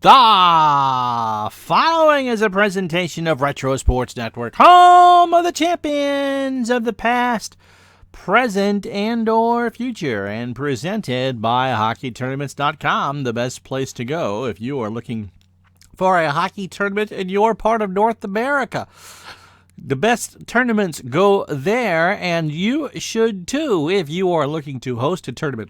The following is a presentation of Retro Sports Network, home of the champions of the past, present, and or future, and presented by HockeyTournaments.com, the best place to go if you are looking for a hockey tournament in your part of North America. The best tournaments go there, and you should too if you are looking to host a tournament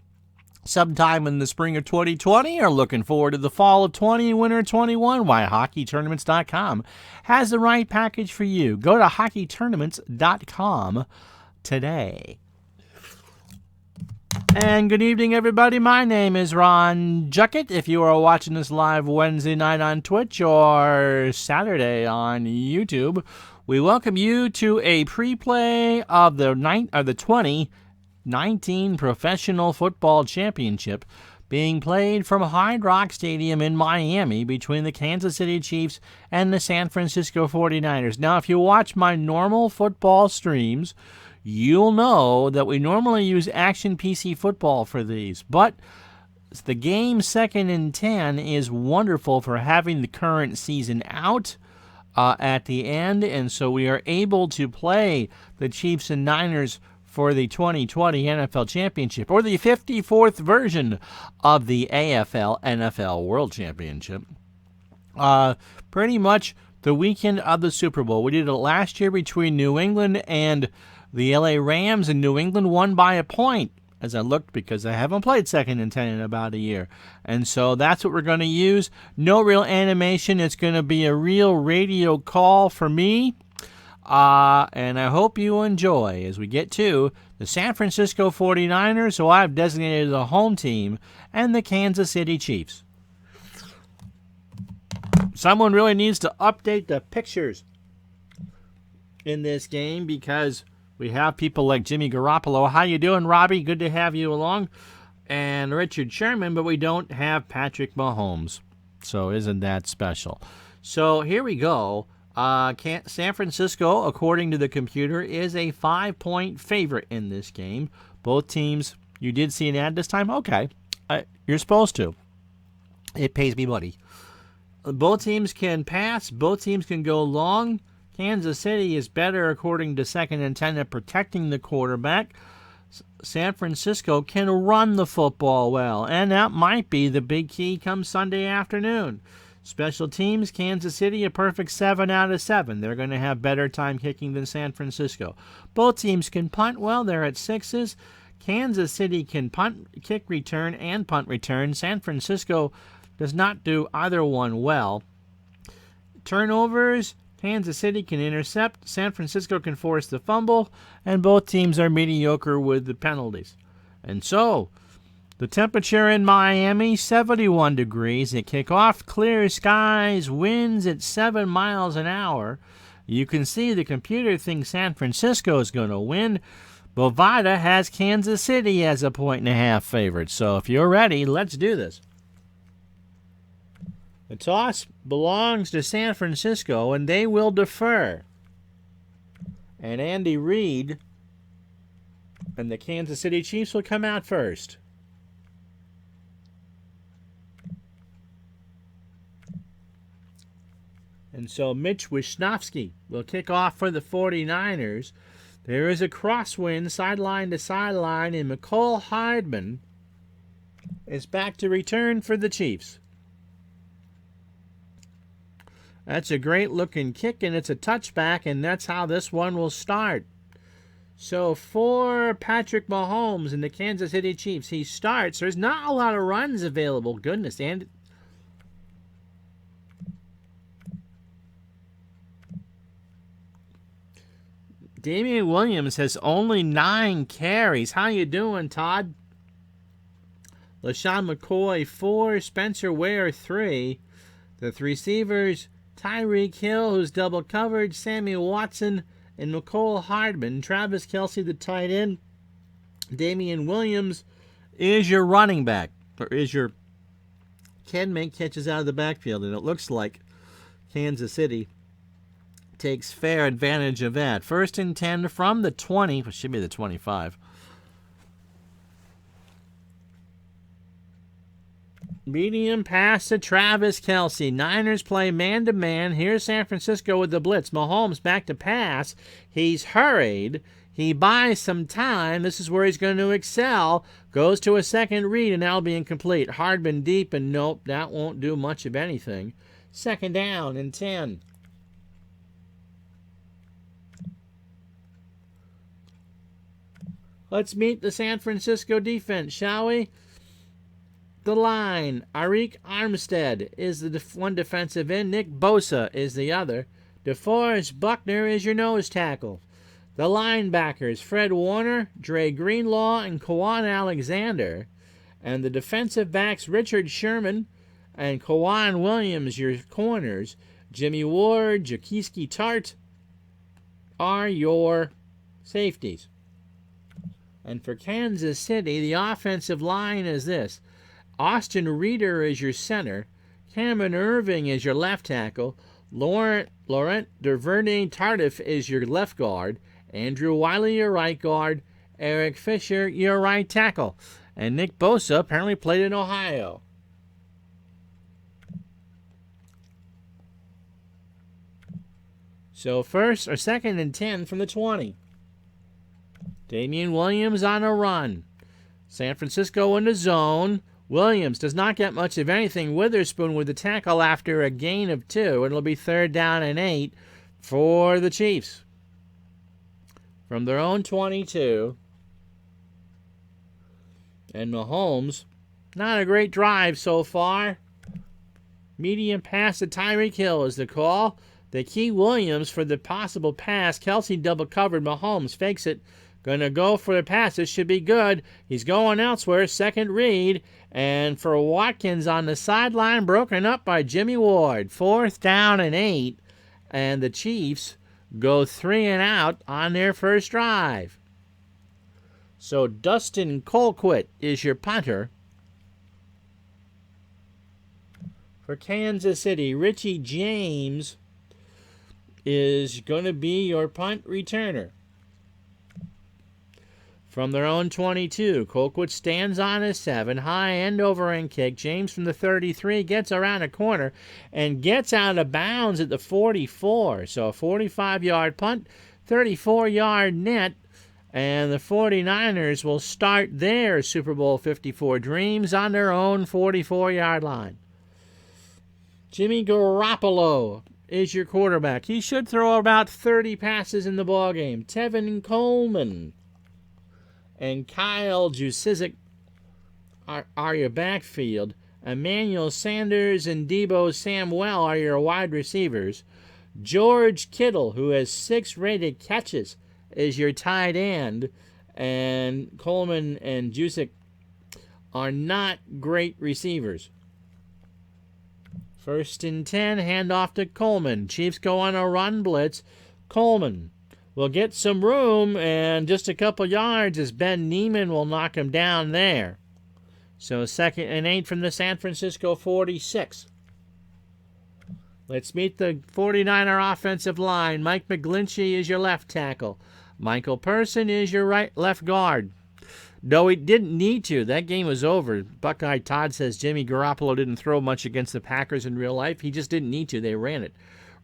sometime in the spring of 2020 or looking forward to the fall of 20, winter 21, why HockeyTournaments.com has the right package for you. Go to HockeyTournaments.com today. And good evening, everybody. My name is Ron Juckett. If you are watching this live Wednesday night on Twitch or Saturday on YouTube, we welcome you to a pre-play of the 2019 Professional Football Championship being played from Hard Rock Stadium in Miami between the Kansas City Chiefs and the San Francisco 49ers. Now, if you watch my normal football streams, you'll know that we normally use Action PC Football for these, but the game 2nd and 10 is wonderful for having the current season out at the end, and so we are able to play the Chiefs and Niners for the 2020 NFL Championship, or the 54th version of the AFL NFL World Championship. Pretty much the weekend of the Super Bowl. We did it last year between New England and the LA Rams, and New England won by a point, as I looked, because I haven't played 2nd and 10 in about a year. And so that's what we're going to use. No real animation. It's going to be a real radio call for me. And I hope you enjoy as we get to the San Francisco 49ers, who I've designated the home team, and the Kansas City Chiefs. Someone really needs to update the pictures in this game because we have people like Jimmy Garoppolo. How you doing, Robbie? Good to have you along. And Richard Sherman, but we don't have Patrick Mahomes. So isn't that special? So here we go. San Francisco, according to the computer, is a 5-point favorite in this game. Both teams, you did see an ad this time? Okay. You're supposed to. It pays me money. Both teams can pass. Both teams can go long. Kansas City is better, according to 2nd and 10, at protecting the quarterback. San Francisco can run the football well, and that might be the big key come Sunday afternoon. Special teams, Kansas City, a perfect 7 out of 7. They're going to have better time kicking than San Francisco. Both teams can punt well. They're at 6s. Kansas City can punt, kick return, and punt return. San Francisco does not do either one well. Turnovers, Kansas City can intercept. San Francisco can force the fumble. And both teams are mediocre with the penalties. And so the temperature in Miami, 71 degrees at kickoff. Clear skies, winds at 7 miles an hour. You can see the computer thinks San Francisco is going to win. Bovada has Kansas City as a 1.5 favorite. So if you're ready, let's do this. The toss belongs to San Francisco, and they will defer. And Andy Reid and the Kansas City Chiefs will come out first. And so Mitch Wishnowsky will kick off for the 49ers. There is a crosswind sideline to sideline, and Mecole Hardman is back to return for the Chiefs. That's a great-looking kick, and it's a touchback, and that's how this one will start. So for Patrick Mahomes and the Kansas City Chiefs, he starts. There's not a lot of runs available. Goodness, and Damian Williams has only 9 carries. How you doing, Todd? LaShawn McCoy, 4. Spencer Ware, 3. The 3 receivers, Tyreek Hill, who's double covered, Sammy Watson, and Mecole Hardman. Travis Kelce, the tight end. Damian Williams is your running back, or can make catches out of the backfield, and it looks like Kansas City takes fair advantage of that. 1st and 10 from the 20, which should be the 25. Medium pass to Travis Kelce. Niners play man-to-man. Here's San Francisco with the blitz. Mahomes back to pass. He's hurried. He buys some time. This is where he's going to excel. Goes to a second read, and that'll be incomplete. Hardman deep, and nope, that won't do much of anything. Second down and 10. Let's meet the San Francisco defense, shall we? The line, Arik Armstead is the one defensive end. Nick Bosa is the other. DeForest Buckner is your nose tackle. The linebackers, Fred Warner, Dre Greenlaw, and Kawan Alexander. And the defensive backs, Richard Sherman and Kawan Williams, your corners. Jimmy Ward, Jaquiski Tart are your safeties. And for Kansas City, the offensive line is this. Austin Reeder is your center. Cameron Irving is your left tackle. Laurent Duvernay Tardif is your left guard. Andrew Wiley, your right guard. Eric Fisher, your right tackle. And Nick Bosa apparently played in Ohio. So first or second and 10 from the 20. Damian Williams on a run. San Francisco in the zone. Williams does not get much of anything. Witherspoon with the tackle after a gain of 2. It'll be third down and 8 for the Chiefs. From their own 22. And Mahomes, not a great drive so far. Medium pass to Tyreek Hill is the call. The key Williams for the possible pass. Kelce double covered. Mahomes fakes it. Gonna go for the pass. This should be good. He's going elsewhere. Second read. And for Watkins on the sideline, broken up by Jimmy Ward. Fourth down and 8. And the Chiefs go 3 and out on their first drive. So Dustin Colquitt is your punter. For Kansas City, Richie James is going to be your punt returner. From their own 22, Colquitt stands on his 7, high end over end kick. James from the 33 gets around a corner and gets out of bounds at the 44. So a 45-yard punt, 34-yard net, and the 49ers will start their Super Bowl 54 dreams on their own 44-yard line. Jimmy Garoppolo is your quarterback. He should throw about 30 passes in the ballgame. Tevin Coleman and Kyle Juszczyk are your backfield. Emmanuel Sanders and Deebo Samuel are your wide receivers. George Kittle, who has 6 rated catches, is your tight end. And Coleman and Juszczyk are not great receivers. First and 10, handoff to Coleman. Chiefs go on a run blitz. Coleman will get some room and just a couple yards as Ben Neiman will knock him down there. So second and 8 from the San Francisco 46. Let's meet the 49er offensive line. Mike McGlinchey is your left tackle. Michael Person is your left guard. No, he didn't need to. That game was over. Buckeye Todd says Jimmy Garoppolo didn't throw much against the Packers in real life. He just didn't need to. They ran it.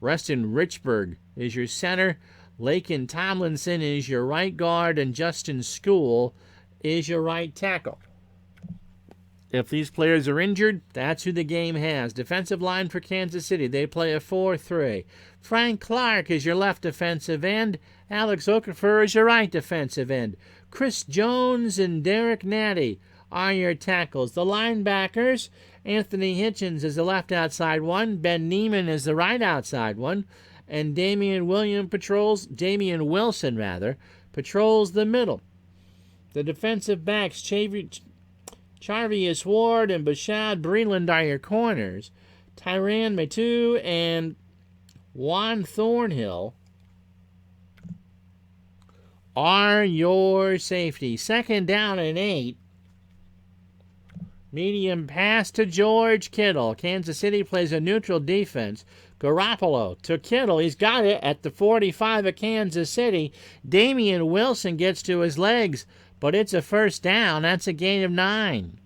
Reston Richburg is your center. Laken Tomlinson is your right guard, and Justin School is your right tackle. If these players are injured, that's who the game has. Defensive line for Kansas City, they play a 4-3. Frank Clark is your left defensive end. Alex Okafor is your right defensive end. Chris Jones and Derek Natty are your tackles. The linebackers, Anthony Hitchens is the left outside one. Ben Neiman is the right outside one. And Damian Wilson patrols the middle. The defensive backs, Charvius Ward and Bashad Breeland are your corners. Tyrann Mathieu and Juan Thornhill are your safety. Second down and 8. Medium pass to George Kittle. Kansas City plays a neutral defense. Garoppolo to Kittle. He's got it at the 45 of Kansas City. Damian Wilson gets to his legs, but it's a first down. That's a gain of 9.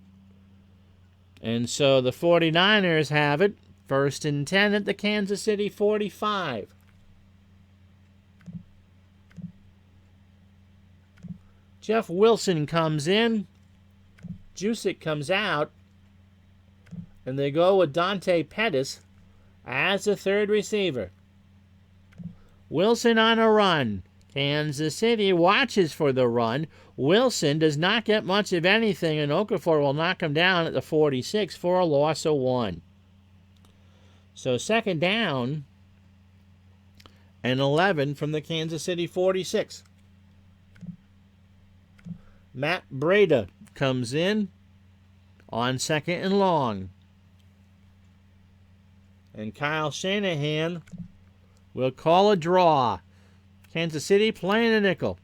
And so the 49ers have it. 1st and 10 at the Kansas City 45. Jeff Wilson comes in. Jusic comes out. And they go with Dante Pettis as the third receiver. Wilson on a run. Kansas City watches for the run. Wilson does not get much of anything, and Okafor will knock him down at the 46 for a loss of 1. So 2nd down and 11 from the Kansas City 46. Matt Breida comes in on 2nd and long. And Kyle Shanahan will call a draw. Kansas City playing a nickel.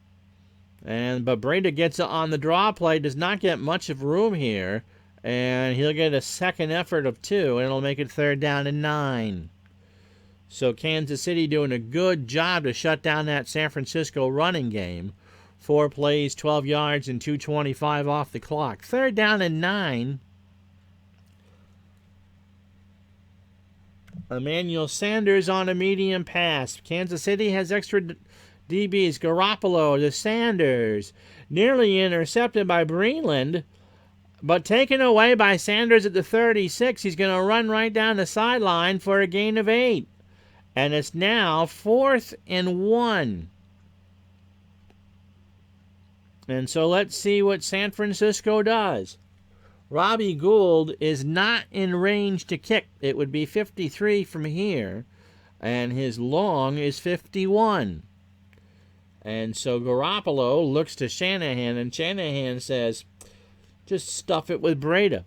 But Breida gets it on the draw play, does not get much of room here. And he'll get a second effort of 2, and it'll make it 3rd down and 9. So Kansas City doing a good job to shut down that San Francisco running game. 4 plays, 12 yards, and 2:25 off the clock. 3rd down and 9. Emmanuel Sanders on a medium pass. Kansas City has extra DBs. Garoppolo to Sanders. Nearly intercepted by Breeland, but taken away by Sanders at the 36. He's going to run right down the sideline for a gain of 8. And it's now 4th and 1. And so let's see what San Francisco does. Robbie Gould is not in range to kick. It would be 53 from here, and his long is 51. And so Garoppolo looks to Shanahan, and Shanahan says, just stuff it with Breida.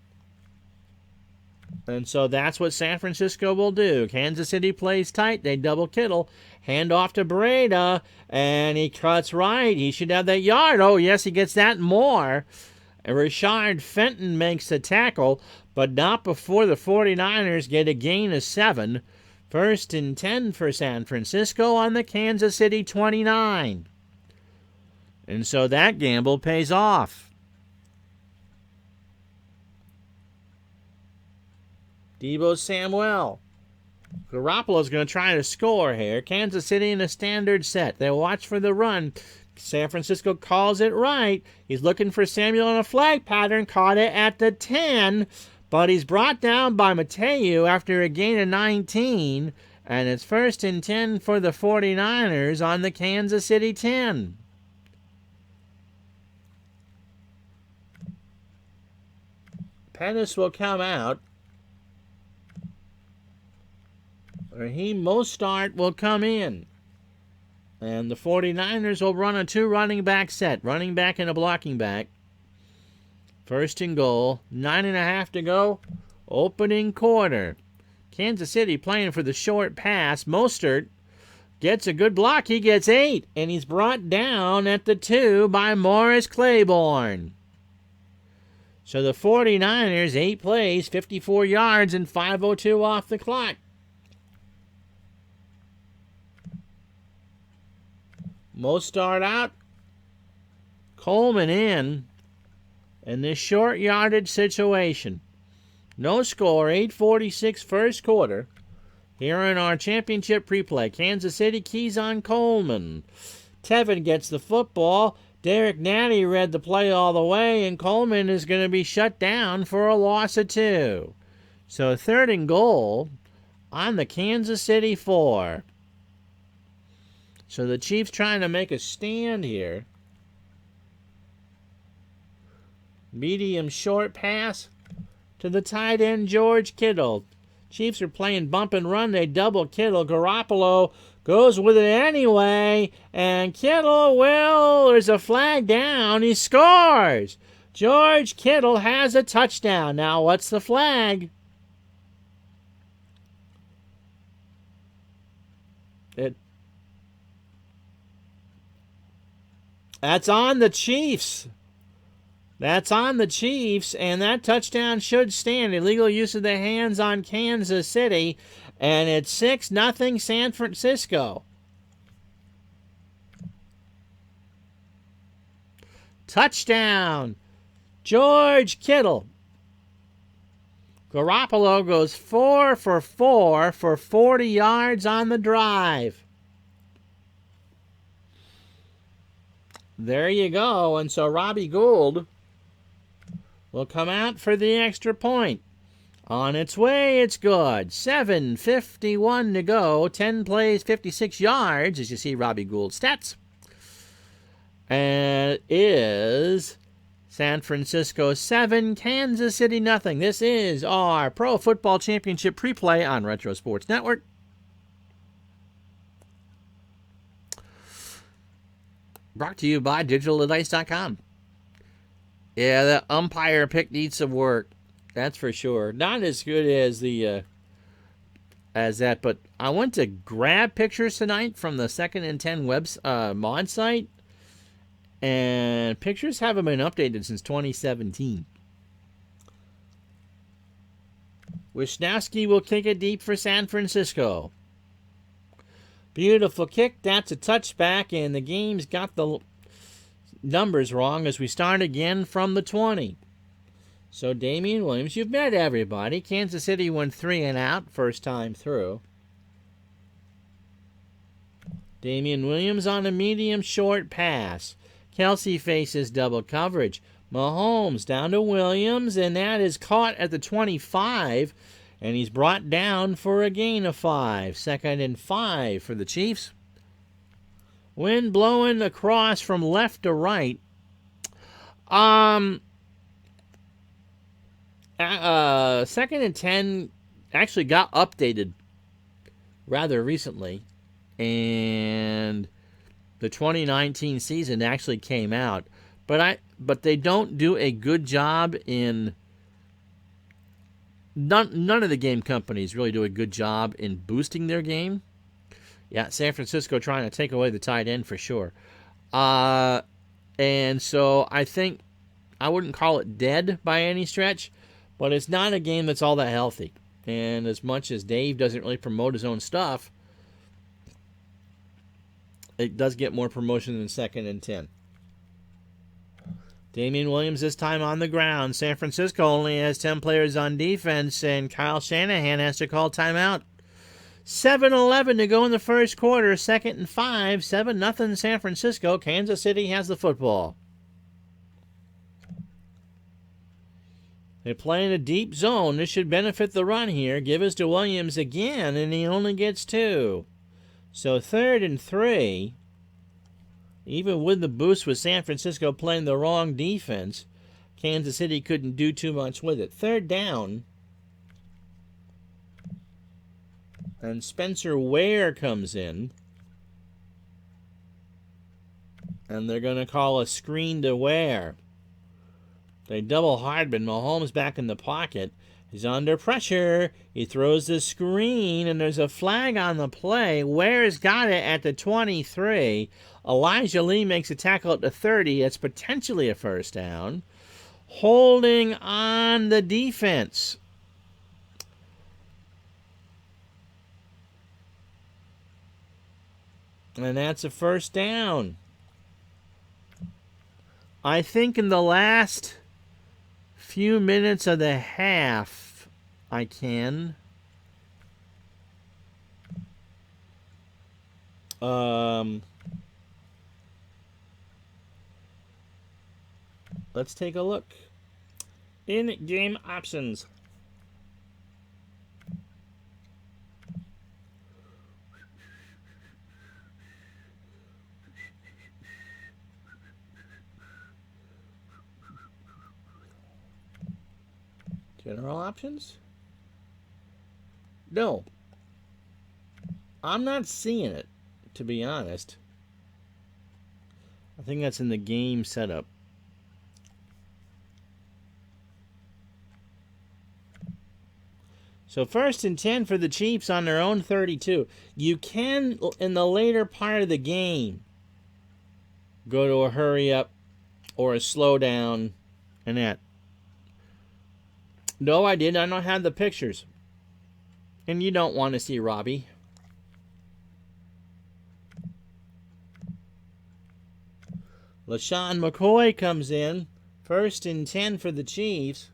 And so that's what San Francisco will do. Kansas City plays tight. They double Kittle. Hand off to Breida, and he cuts right. He should have that yard. Oh, yes, he gets that and more. Rashard Fenton makes the tackle, but not before the 49ers get a gain of 7. 1st and 10 for San Francisco on the Kansas City 29. And so that gamble pays off. Deebo Samuel. Garoppolo's going to try to score here. Kansas City in a standard set. They watch for the run. San Francisco calls it right. He's looking for Samuel in a flag pattern. Caught it at the 10. But he's brought down by Mateu after a gain of 19. And it's 1st and 10 for the 49ers on the Kansas City 10. Pettis will come out. Raheem Mostert will come in. And the 49ers will run a 2 running back set. Running back and a blocking back. 1st and goal. 9.5 to go. Opening quarter. Kansas City playing for the short pass. Mostert gets a good block. He gets 8. And he's brought down at the 2 by Morris Claiborne. So the 49ers, 8 plays, 54 yards, and 5:02 off the clock. Mostert out. Coleman in. And this short yardage situation. No score, 8:46 first quarter. Here in our championship replay. Kansas City keys on Coleman. Tevin gets the football. Derek Natty read the play all the way, and Coleman is going to be shut down for a loss of 2. So 3rd and goal on the Kansas City 4. So the Chiefs trying to make a stand here. Medium short pass to the tight end George Kittle. Chiefs are playing bump and run. They double Kittle. Garoppolo goes with it anyway. And Kittle, there's a flag down. He scores. George Kittle has a touchdown. Now what's the flag? That's on the Chiefs. That's on the Chiefs, and that touchdown should stand. Illegal use of the hands on Kansas City, and it's 6-0 San Francisco. Touchdown, George Kittle. Garoppolo goes 4 for 4 for 40 yards on the drive. There you go. And so Robbie Gould will come out for the extra point. On its way, it's good. 7:51 to go. 10 plays, 56 yards, as you see Robbie Gould's stats. And it is San Francisco 7, Kansas City nothing. This is our Pro Football Championship pre-play on Retro Sports Network. Brought to you by DigitalDice.com. Yeah, the umpire pick needs some work. That's for sure. Not as good as as that, but I went to grab pictures tonight from the 2nd and 10 mod site, and pictures haven't been updated since 2017. Wisniewski will kick it deep for San Francisco. Beautiful kick. That's a touchback, and the game's got the numbers wrong as we start again from the 20. So Damian Williams, you've met everybody. Kansas City went 3 and out first time through. Damian Williams on a medium short pass. Kelsey faces double coverage. Mahomes down to Williams, and that is caught at the 25, and he's brought down for a gain of 5. 2nd and 5 for the Chiefs. Wind blowing across from left to right. 2nd and 10 actually got updated rather recently, and the 2019 season actually came out, but they don't do a good job in none of the game companies really do a good job in boosting their game. Yeah, San Francisco trying to take away the tight end for sure. And so I think I wouldn't call it dead by any stretch, but it's not a game that's all that healthy. And as much as Dave doesn't really promote his own stuff, it does get more promotion than 2nd and 10. Damian Williams this time on the ground. San Francisco only has 10 players on defense, and Kyle Shanahan has to call timeout. 7:11 to go in the first quarter. 2nd and 5. 7-0 San Francisco. Kansas City has the football. They play in a deep zone. This should benefit the run here. Give us to Williams again, and he only gets 2. So 3rd and 3. Even with the boost with San Francisco playing the wrong defense, Kansas City couldn't do too much with it. 3rd down. And Spencer Ware comes in. And they're going to call a screen to Ware. They double Hardman. Mahomes back in the pocket. He's under pressure. He throws the screen, and there's a flag on the play. Ware's got it at the 23. Elijah Lee makes a tackle at the 30. That's potentially a first down. Holding on the defense. And that's a first down. I think in the last few minutes of the half, I can. Let's take a look. In-game options. General options? No. I'm not seeing it, to be honest. I think that's in the game setup. So 1st and 10 for the Chiefs on their own 32. You can, in the later part of the game, go to a hurry up or a slow down and that. No, I didn't. I don't have the pictures. And you don't want to see Robbie. LaShawn McCoy comes in. 1st and 10 for the Chiefs.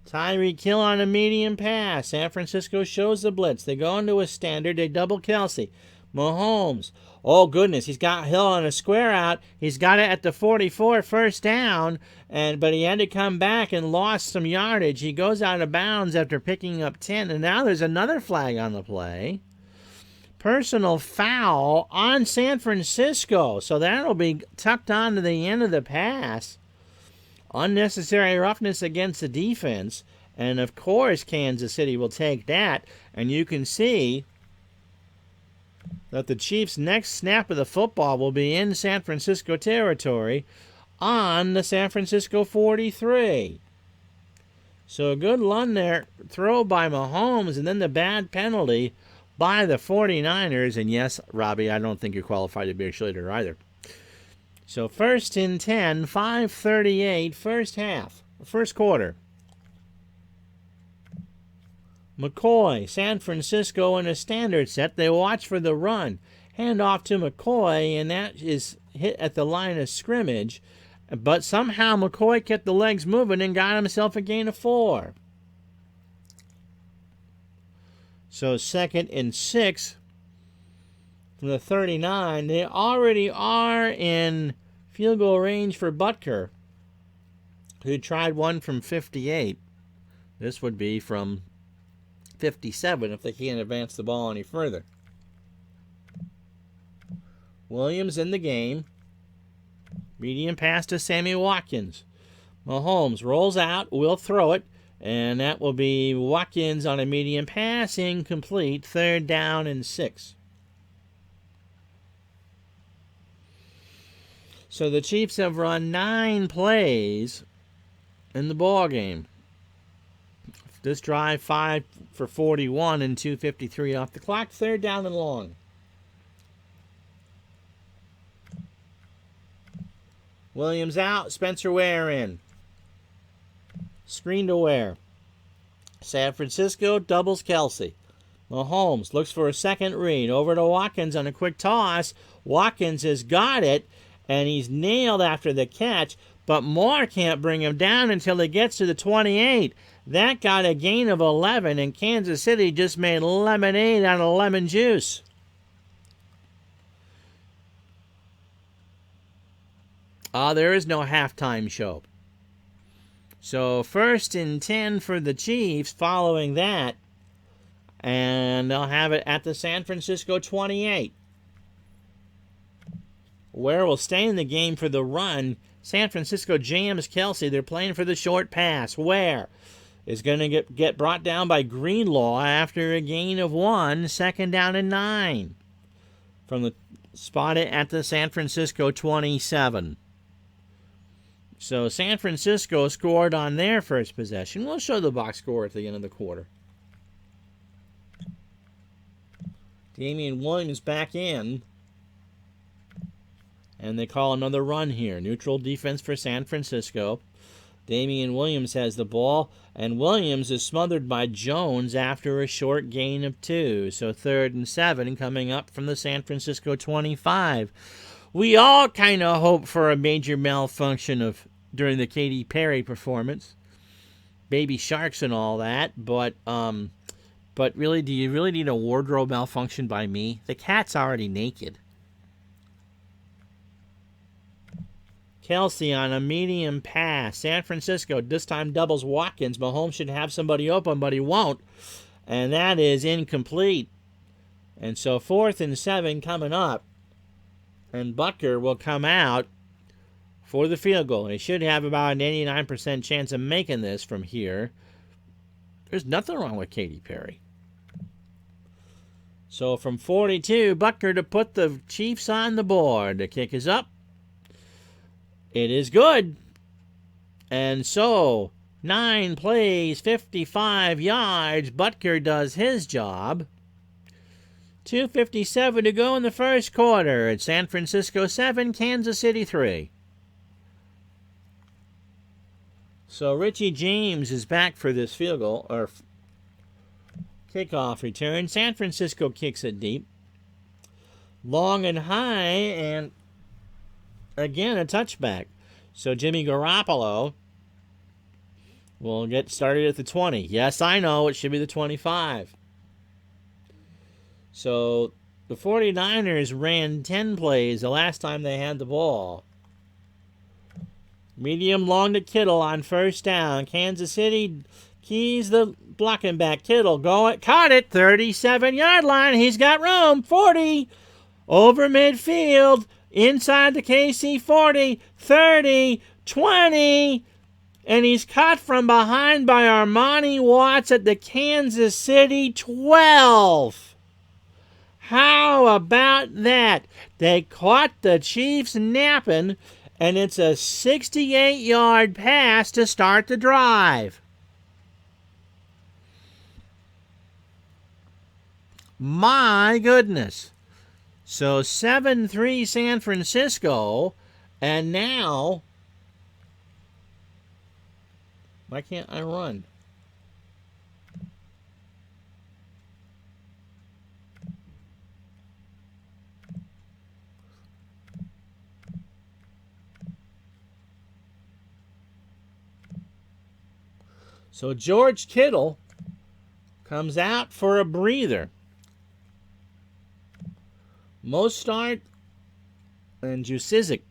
Tyreek Hill on a medium pass. San Francisco shows the blitz. They go into a standard. They double Kelsey. Mahomes. Oh, goodness. He's got Hill on a square out. He's got it at the 44, first down. But he had to come back and lost some yardage. He goes out of bounds after picking up 10. And now there's another flag on the play. Personal foul on San Francisco. So that'll be tucked on to the end of the pass. Unnecessary roughness against the defense. And, of course, Kansas City will take that. And you can see that the Chiefs' next snap of the football will be in San Francisco territory on the San Francisco 43. So a good run there, throw by Mahomes, and then the bad penalty by the 49ers. And, yes, Robbie, I don't think you're qualified to be a cheerleader either. So 1st and 10, 5:38, first quarter. McCoy, San Francisco in a standard set. They watch for the run. Hand off to McCoy, and that is hit at the line of scrimmage. But somehow McCoy kept the legs moving and got himself a gain of 4. So 2nd and 6 from the 39. They already are in field goal range for Butker, who tried one from 58. This would be from 57 if they can't advance the ball any further. Williams in the game. Medium pass to Sammy Watkins. Mahomes rolls out, will throw it, and that will be Watkins on a medium pass, incomplete, 3rd down and 6. So the Chiefs have run 9 plays in the ball game. This drive, 5 for 41 and 2:53 off the clock. 3rd down and long. Williams out. Spencer Ware in. Screen to Ware. San Francisco doubles Kelsey. Mahomes looks for a second read. Over to Watkins on a quick toss. Watkins has got it, and he's nailed after the catch, but Moore can't bring him down until he gets to the 28. That got a gain of 11, and Kansas City just made lemonade out of lemon juice. There is no halftime show. So 1st and 10 for the Chiefs following that, and they'll have it at the San Francisco 28. Ware will stay in the game for the run. San Francisco jams Kelsey. They're playing for the short pass. Ware is going to get brought down by Greenlaw after a gain of 1, 2nd down and 9. From the spot at the San Francisco 27. So San Francisco scored on their first possession. We'll show the box score at the end of the quarter. Damian Williams back in. And they call another run here. Neutral defense for San Francisco. Damian Williams has the ball, and Williams is smothered by Jones after a short gain of 2. So 3rd and 7 coming up from the San Francisco 25. We all kind of hope for a major malfunction during the Katy Perry performance. Baby sharks and all that, but really, do you really need a wardrobe malfunction by me? The cat's already naked. Kelsey on a medium pass. San Francisco this time doubles Watkins. Mahomes should have somebody open, but he won't. And that is incomplete. And so 4th and 7 coming up. And Butker will come out for the field goal. He should have about an 89% chance of making this from here. There's nothing wrong with Katy Perry. So from 42, Butker to put the Chiefs on the board. The kick is up. It is good. And so 9 plays, 55 yards. Butker does his job. 2:57 to go in the first quarter. It's San Francisco 7, Kansas City 3. So Richie James is back for this field goal, or kickoff return. San Francisco kicks it deep. Long and high, and again a touchback. So Jimmy Garoppolo We'll get started at the 20. Yes, I know. It should be the 25. So the 49ers ran 10 plays the last time they had the ball. Medium long to Kittle on first down. Kansas City keys the blocking back. Kittle going, caught it, 37-yard line. He's got room, 40. Over midfield, inside the KC 40, 30, 20. And he's caught from behind by Armani Watts at the Kansas City 12. How about that? They caught the Chiefs napping, and it's a 68-yard pass to start the drive. My goodness. So 7-3 San Francisco, and now, why can't I run? So George Kittle comes out for a breather. Mostert and Juszczyk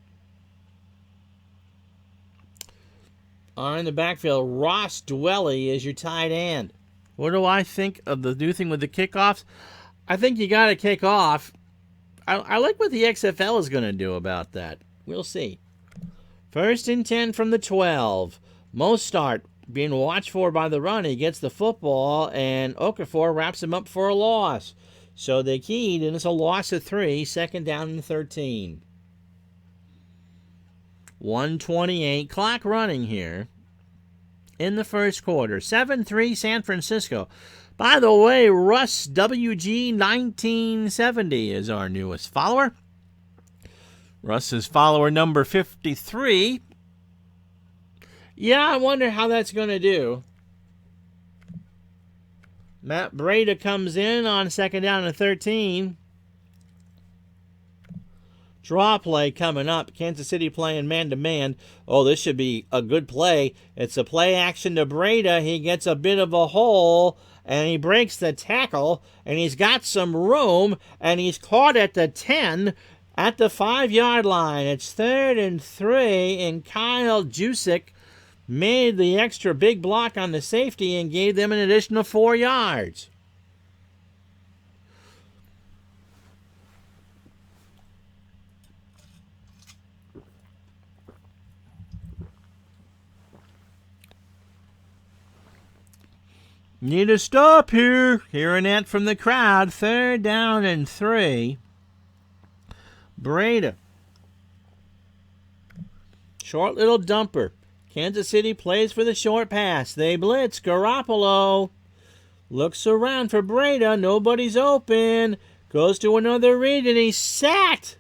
are in the backfield. Ross Dwelley is your tight end. What do I think of the new thing with the kickoffs? I think you got to kick off. I like what the XFL is going to do about that. We'll see. 1st and 10 from the 12. Mostert being watched for by the run. He gets the football, and Okafor wraps him up for a loss. So they keyed, and it's a loss of 3, 2nd down and 13. 1:28, clock running here in the first quarter. 7-3 San Francisco. By the way, Russ WG1970 is our newest follower. Russ is follower number 53. Yeah, I wonder how that's going to do. Matt Breida comes in on 2nd down and 13. Draw play coming up. Kansas City playing man-to-man. Oh, this should be a good play. It's a play action to Breida. He gets a bit of a hole, and he breaks the tackle, and he's got some room, and he's caught at the 10 at the 5-yard line. It's 3rd and 3, and Kyle Juszczyk made the extra big block on the safety and gave them an additional 4 yards. Need a stop here. Hearing that from the crowd. 3rd down and 3. Breida. Short little dumper. Kansas City plays for the short pass. They blitz. Garoppolo looks around for Breida. Nobody's open. Goes to another read, and he's sacked.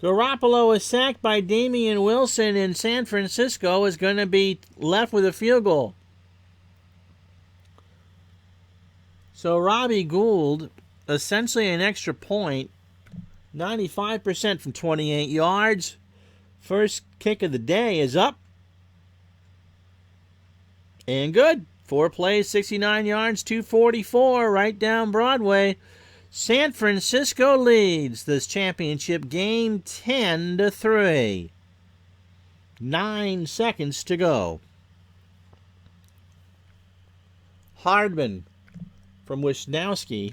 Garoppolo is sacked by Damian Wilson, and San Francisco is going to be left with a field goal. So Robbie Gould, essentially an extra point, 95% from 28 yards. First kick of the day is up. And good. 4 plays, 69 yards, 244 right down Broadway. San Francisco leads this championship game 10-3. 9 seconds to go. Hardman from Wisnowski.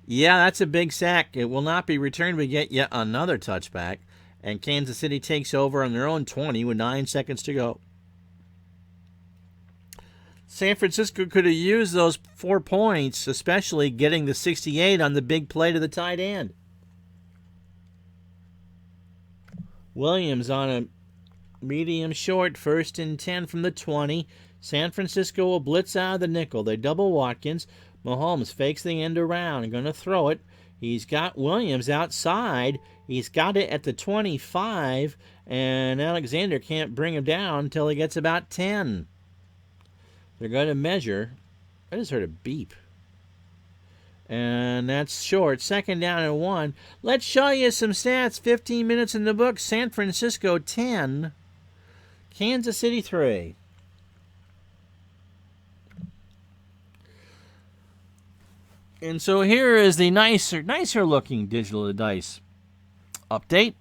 Yeah, that's a big sack. It will not be returned. We get yet another touchback. And Kansas City takes over on their own 20 with 9 seconds to go. San Francisco could have used those 4 points, especially getting the 68 on the big play to the tight end. Williams on a medium short, 1st and 10 from the 20. San Francisco will blitz out of the nickel. They double Watkins. Mahomes fakes the end around and going to throw it. He's got Williams outside. He's got it at the 25, and Alexander can't bring him down until he gets about 10. They're going to measure. I just heard a beep. And that's short. 2nd down and 1. Let's show you some stats. 15 minutes in the book. San Francisco 10. Kansas City 3. And so here is the nicer looking digital dice update.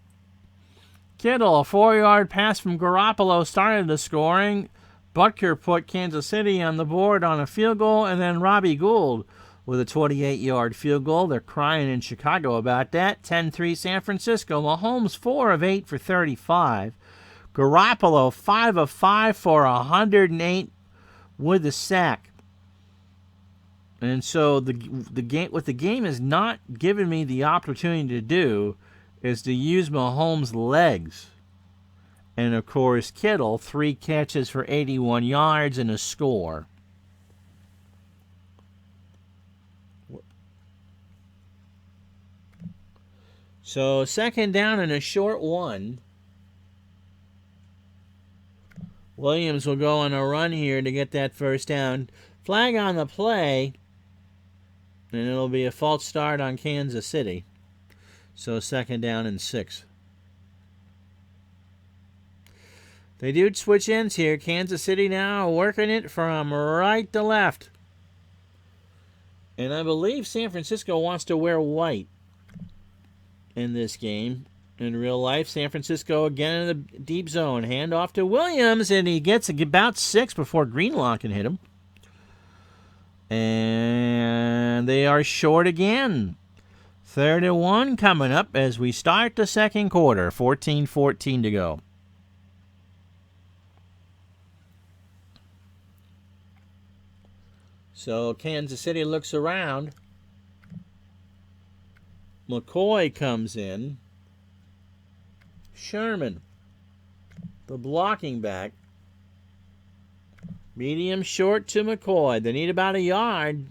Kittle, a 4-yard pass from Garoppolo started the scoring. Butker put Kansas City on the board on a field goal, and then Robbie Gould with a 28-yard field goal. They're crying in Chicago about that. 10-3 San Francisco. Mahomes 4 of 8 for 35. Garoppolo 5 of 5 for 108 with the sack. And so the game, what the game has not given me the opportunity to do is to use Mahomes' legs. And of course, Kittle, 3 catches for 81 yards and a score. So second down and a short one. Williams will go on a run here to get that first down. Flag on the play. And it'll be a false start on Kansas City. So second down and 6. They do switch ends here. Kansas City now working it from right to left. And I believe San Francisco wants to wear white in this game. In real life, San Francisco again in the deep zone. Hand off to Williams, and he gets about 6 before Greenlaw can hit him. And they are short again. 3rd and 1 coming up as we start the second quarter. 14-14 to go. So Kansas City looks around. McCoy comes in. Sherman, the blocking back. Medium short to McCoy. They need about a yard.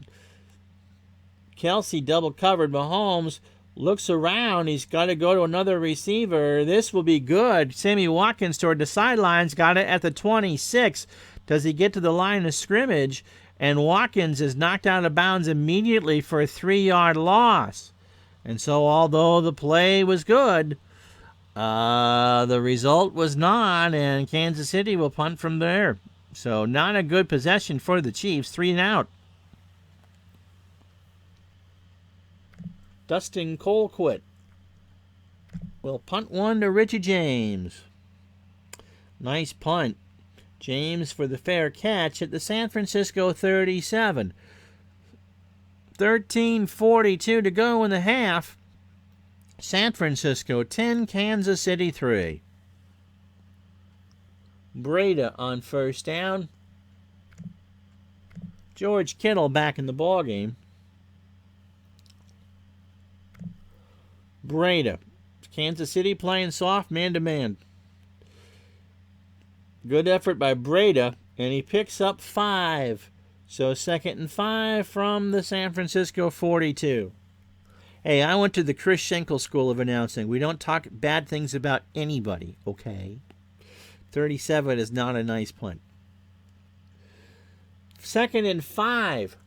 Kelsey double covered. Mahomes looks around. He's got to go to another receiver. This will be good. Sammy Watkins toward the sidelines. Got it at the 26. Does he get to the line of scrimmage? And Watkins is knocked out of bounds immediately for a 3-yard loss. And so although the play was good, the result was not, and Kansas City will punt from there. So not a good possession for the Chiefs. 3 and out. Dustin Colquitt will punt one to Richie James. Nice punt. James for the fair catch at the San Francisco 37. 13:42 to go in the half. San Francisco 10, Kansas City 3. Breda on first down. George Kittle back in the ballgame. Breda. Kansas City playing soft man-to-man. Good effort by Breda, and he picks up 5. So 2nd and 5 from the San Francisco 42. Hey, I went to the Chris Schenkel School of Announcing. We don't talk bad things about anybody, okay? 37 is not a nice punt. 2nd and 5.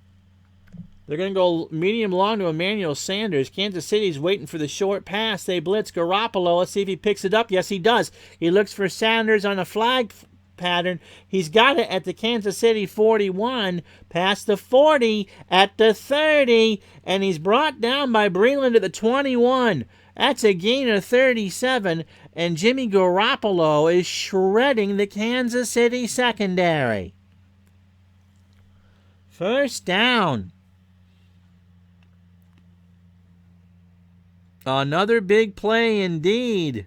They're going to go medium long to Emmanuel Sanders. Kansas City's waiting for the short pass. They blitz Garoppolo. Let's see if he picks it up. Yes, he does. He looks for Sanders on a flag pattern. He's got it at the Kansas City 41, past the 40, at the 30, and he's brought down by Breeland at the 21. That's a gain of 37, and Jimmy Garoppolo is shredding the Kansas City secondary. First down. Another big play indeed.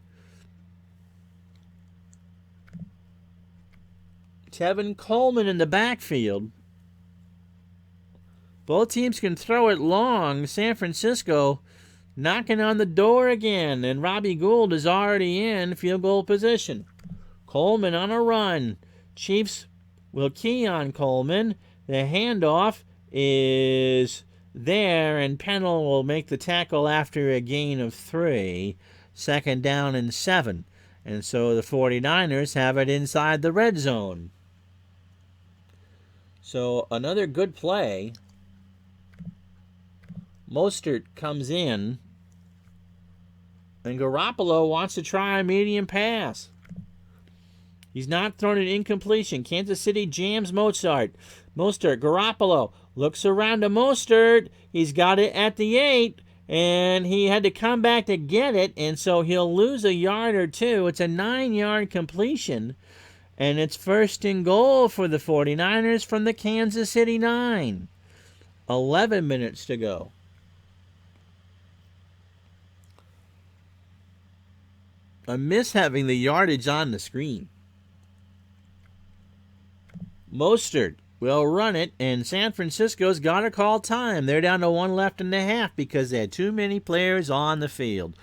Tevin Coleman in the backfield. Both teams can throw it long. San Francisco knocking on the door again, and Robbie Gould is already in field goal position. Coleman on a run. Chiefs will key on Coleman. The handoff is there, and Pennell will make the tackle after a gain of 3. 2nd down and 7. And so the 49ers have it inside the red zone. So another good play. Mostert comes in, and Garoppolo wants to try a medium pass. He's not thrown an incompletion. Kansas City jams Mostert. Garoppolo looks around to Mostert. He's got it at the 8, and he had to come back to get it, and so he'll lose a yard or two. It's a 9-yard completion, and it's 1st and goal for the 49ers from the Kansas City 9. 11 minutes to go. I miss having the yardage on the screen. Mostert will run it, and San Francisco's got to call time. They're down to 1 left and a half because they had too many players on the field.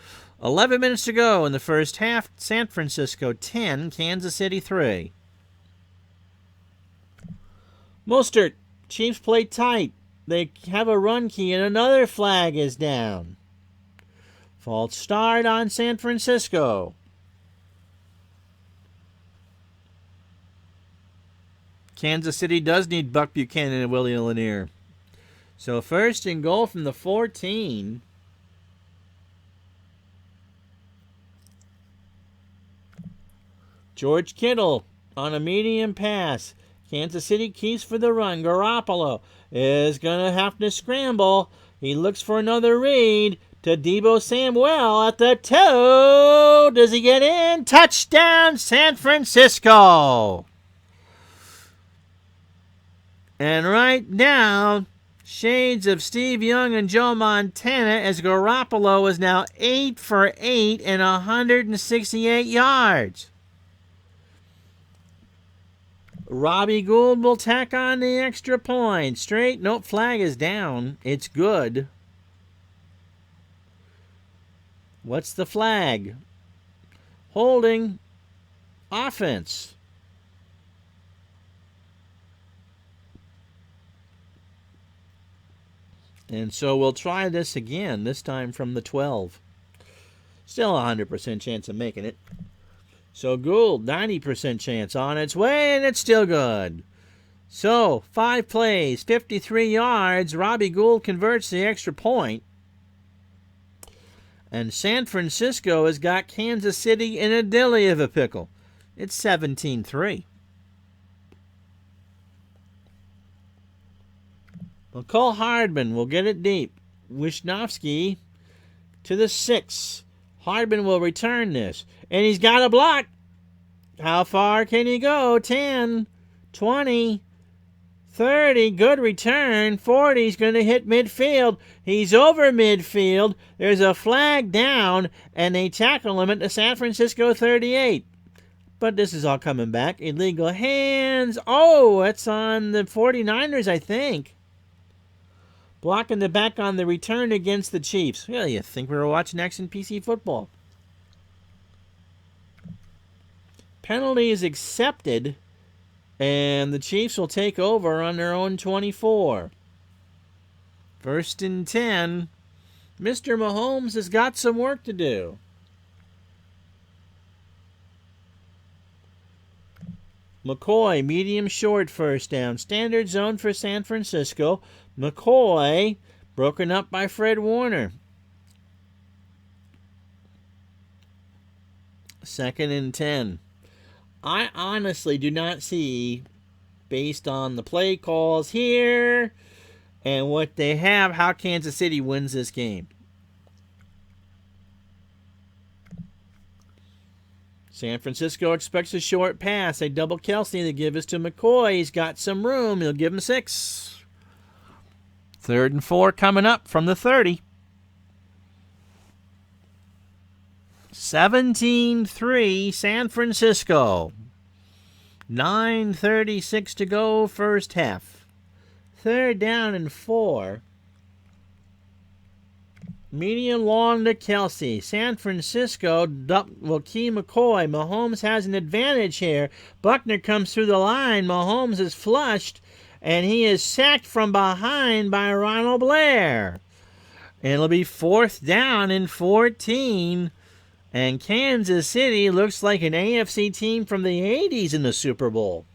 11 minutes to go in the first half. San Francisco 10, Kansas City 3. Mostert, Chiefs play tight. They have a run key, and another flag is down. False start on San Francisco. Kansas City does need Buck Buchanan and Willie Lanier. So 1st and goal from the 14. George Kittle on a medium pass. Kansas City keeps for the run. Garoppolo is going to have to scramble. He looks for another read to Deebo Samuel at the 2. Does he get in? Touchdown, San Francisco. And right now, shades of Steve Young and Joe Montana as Garoppolo is now 8 for 8 and 168 yards. Robbie Gould will tack on the extra point. Straight, nope, flag is down. It's good. What's the flag? Holding. Offense. And so we'll try this again, this time from the 12. Still a 100% chance of making it. So Gould, 90% chance on its way, and it's still good. So, 5 plays, 53 yards. Robbie Gould converts the extra point. And San Francisco has got Kansas City in a dilly of a pickle. It's 17-3. Cole Hardman will get it deep. Wishnowsky to the 6. Hardman will return this. And he's got a block. How far can he go? 10, 20, 30. Good return. 40. He's going to hit midfield. He's over midfield. There's a flag down, and they tackle him at the San Francisco 38. But this is all coming back. Illegal hands. Oh, that's on the 49ers, I think. Blocking the back on the return against the Chiefs. Yeah, you think we were watching action PC football. Penalty is accepted, and the Chiefs will take over on their own 24. 1st and 10. Mr. Mahomes has got some work to do. McCoy, medium short first down. Standard zone for San Francisco. McCoy, broken up by Fred Warner. 2nd and 10. I honestly do not see, based on the play calls here and what they have, how Kansas City wins this game. San Francisco expects a short pass. They double Kelsey. They give us to McCoy. He's got some room. He'll give him 6. 3rd and 4 coming up from the 30. 17-3 San Francisco. 9:36 to go first half. 3rd down and 4. Medium long to Kelsey. San Francisco will key McCoy. Mahomes has an advantage here. Buckner comes through the line. Mahomes is flushed, and he is sacked from behind by Ronald Blair. And it'll be 4th down and 14. And Kansas City looks like an AFC team from the 80s in the Super Bowl.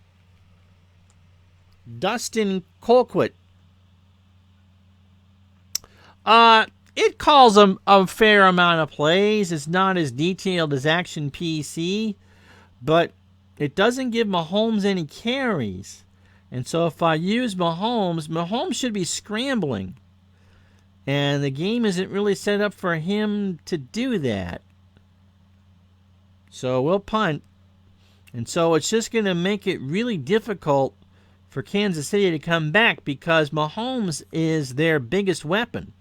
Dustin Colquitt. It calls a fair amount of plays. It's not as detailed as Action PC, but it doesn't give Mahomes any carries. And so if I use Mahomes should be scrambling. And the game isn't really set up for him to do that. So we'll punt. And so it's just going to make it really difficult for Kansas City to come back because Mahomes is their biggest weapon.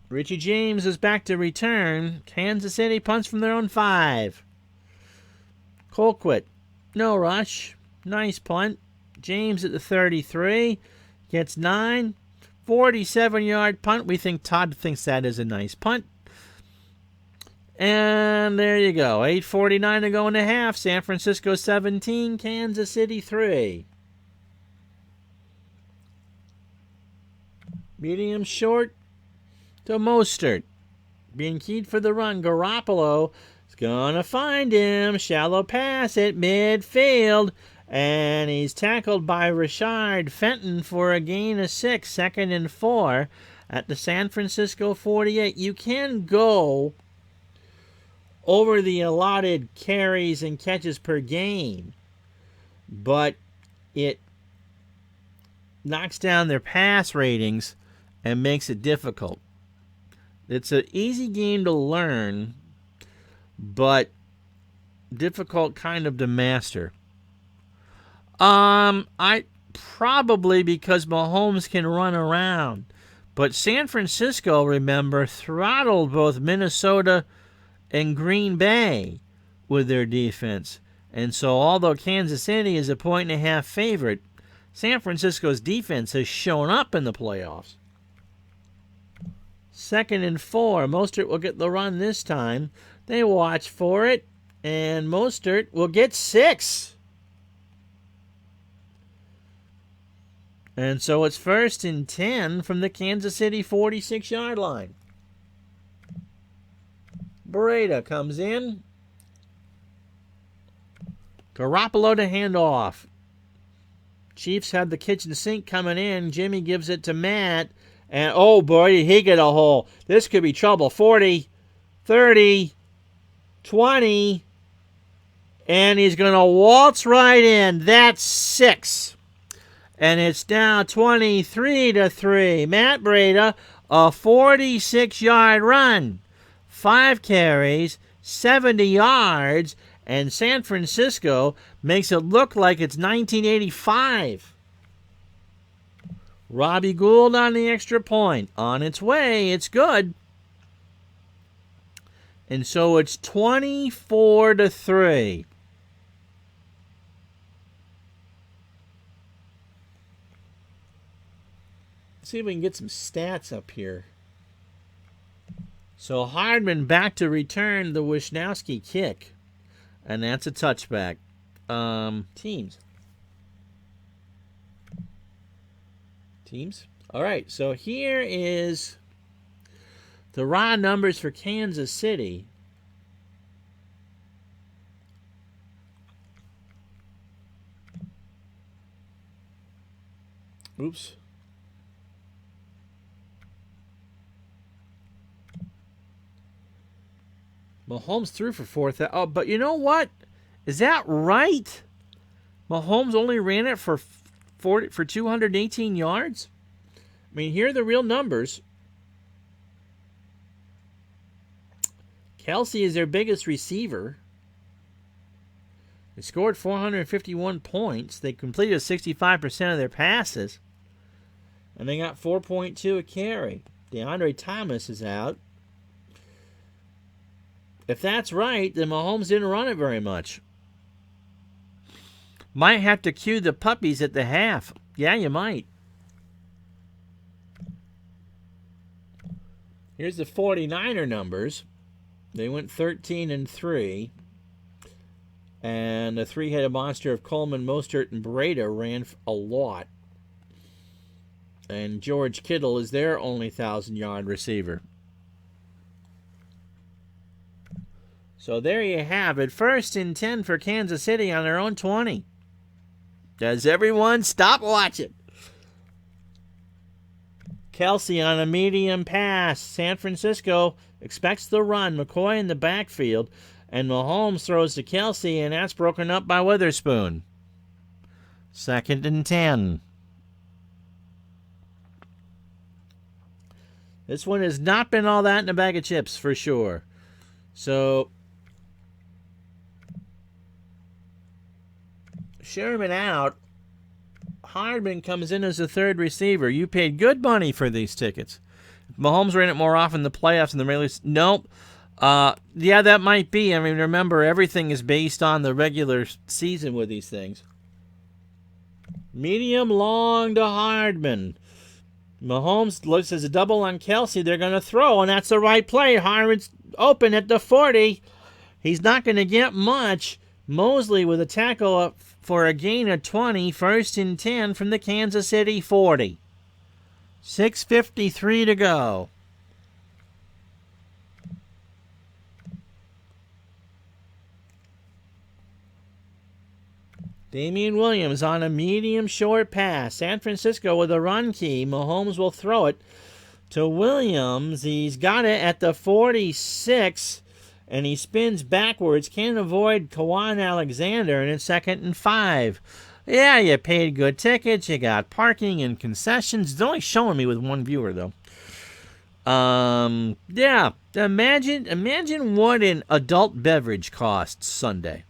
Richie James is back to return. Kansas City punts from their own 5. Colquitt, no rush. Nice punt. James at the 33. Gets 9. 47-yard punt. Todd thinks that is a nice punt. And there you go. 8:49 to go in the half. San Francisco 17, Kansas City 3. Medium short to Mostert. Being keyed for the run. Garoppolo is going to find him. Shallow pass at midfield. And he's tackled by Rashard Fenton for a gain of 6. 2nd and 4 at the San Francisco 48. You can go over the allotted carries and catches per game, but it knocks down their pass ratings and makes it difficult. It's an easy game to learn, but difficult kind of to master. I probably because Mahomes can run around, but San Francisco, remember, throttled both Minnesota and Green Bay with their defense. And so although Kansas City is a 1.5-point favorite, San Francisco's defense has shown up in the playoffs. 2nd and 4. Mostert will get the run this time. They watch for it, and Mostert will get 6. And so it's 1st and 10 from the Kansas City 46-yard line. Breida comes in. Garoppolo to hand off. Chiefs had the kitchen sink coming in. Jimmy gives it to Matt. And, oh, boy, he get a hole. This could be trouble. 40, 30, 20. And he's going to waltz right in. That's 6. And it's now 23-3. Matt Breida, a 46-yard run. 5 carries, 70 yards, and San Francisco makes it look like it's 1985. Robbie Gould on the extra point. On its way. It's good. And so it's 24-3. Let's see if we can get some stats up here. So Hardman back to return the Wisnowski kick. And that's a touchback. Teams. All right, so here is the raw numbers for Kansas City. Oops. Mahomes threw for 4,000. Oh, but you know what? Is that right? Mahomes only ran it for 218 yards? I mean, here are the real numbers. Kelsey is their biggest receiver. They scored 451 points. They completed 65% of their passes. And they got 4.2 a carry. DeAndre Thomas is out. If that's right, then Mahomes didn't run it very much. Might have to cue the puppies at the half. Yeah, you might. Here's the 49er numbers. They went 13-3. And the three-headed monster of Coleman, Mostert, and Breida ran a lot. And George Kittle is their only 1,000-yard receiver. So there you have it. 1st and 10 for Kansas City on their own 20. Does everyone stop watching? Kelsey on a medium pass. San Francisco expects the run. McCoy in the backfield. And Mahomes throws to Kelsey, and that's broken up by Witherspoon. 2nd and 10. This one has not been all that in a bag of chips, for sure. So, Sherman out. Hardman comes in as the third receiver. You paid good money for these tickets. If Mahomes ran it more often in the playoffs and the regular season. Nope. Yeah, that might be. I mean, remember, everything is based on the regular season with these things. Medium long to Hardman. Mahomes looks as a double on Kelsey. They're going to throw, and that's the right play. Hardman's open at the 40. He's not going to get much. Mosley with a tackle up for a gain of 20. 1st and 10 from the Kansas City 40. 6:53 to go. Damian Williams on a medium short pass. San Francisco with a run key. Mahomes will throw it to Williams. He's got it at the 46, and he spins backwards. Can't avoid Kawan Alexander, and it's 2nd and 5. Yeah, you paid good tickets. You got parking and concessions. It's only showing me with one viewer, though. Yeah. Imagine what an adult beverage costs Sunday.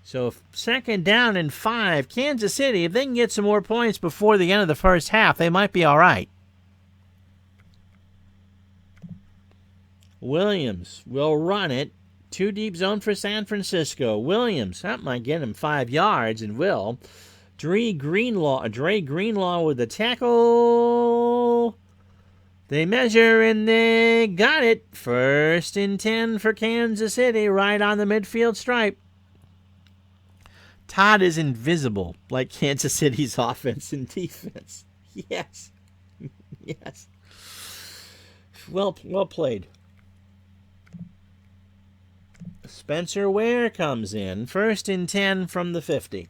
So 2nd down and 5. Kansas City, if they can get some more points before the end of the first half, they might be all right. Williams will run it. 2 deep zone for San Francisco. Williams, that might get him 5 yards, and will. Dre Greenlaw with the tackle. They measure, and they got it. 1st and 10 for Kansas City, right on the midfield stripe. Todd is invisible, like Kansas City's offense and defense. Yes. Yes. Well played. Spencer Ware comes in. 1st and 10 from the 50.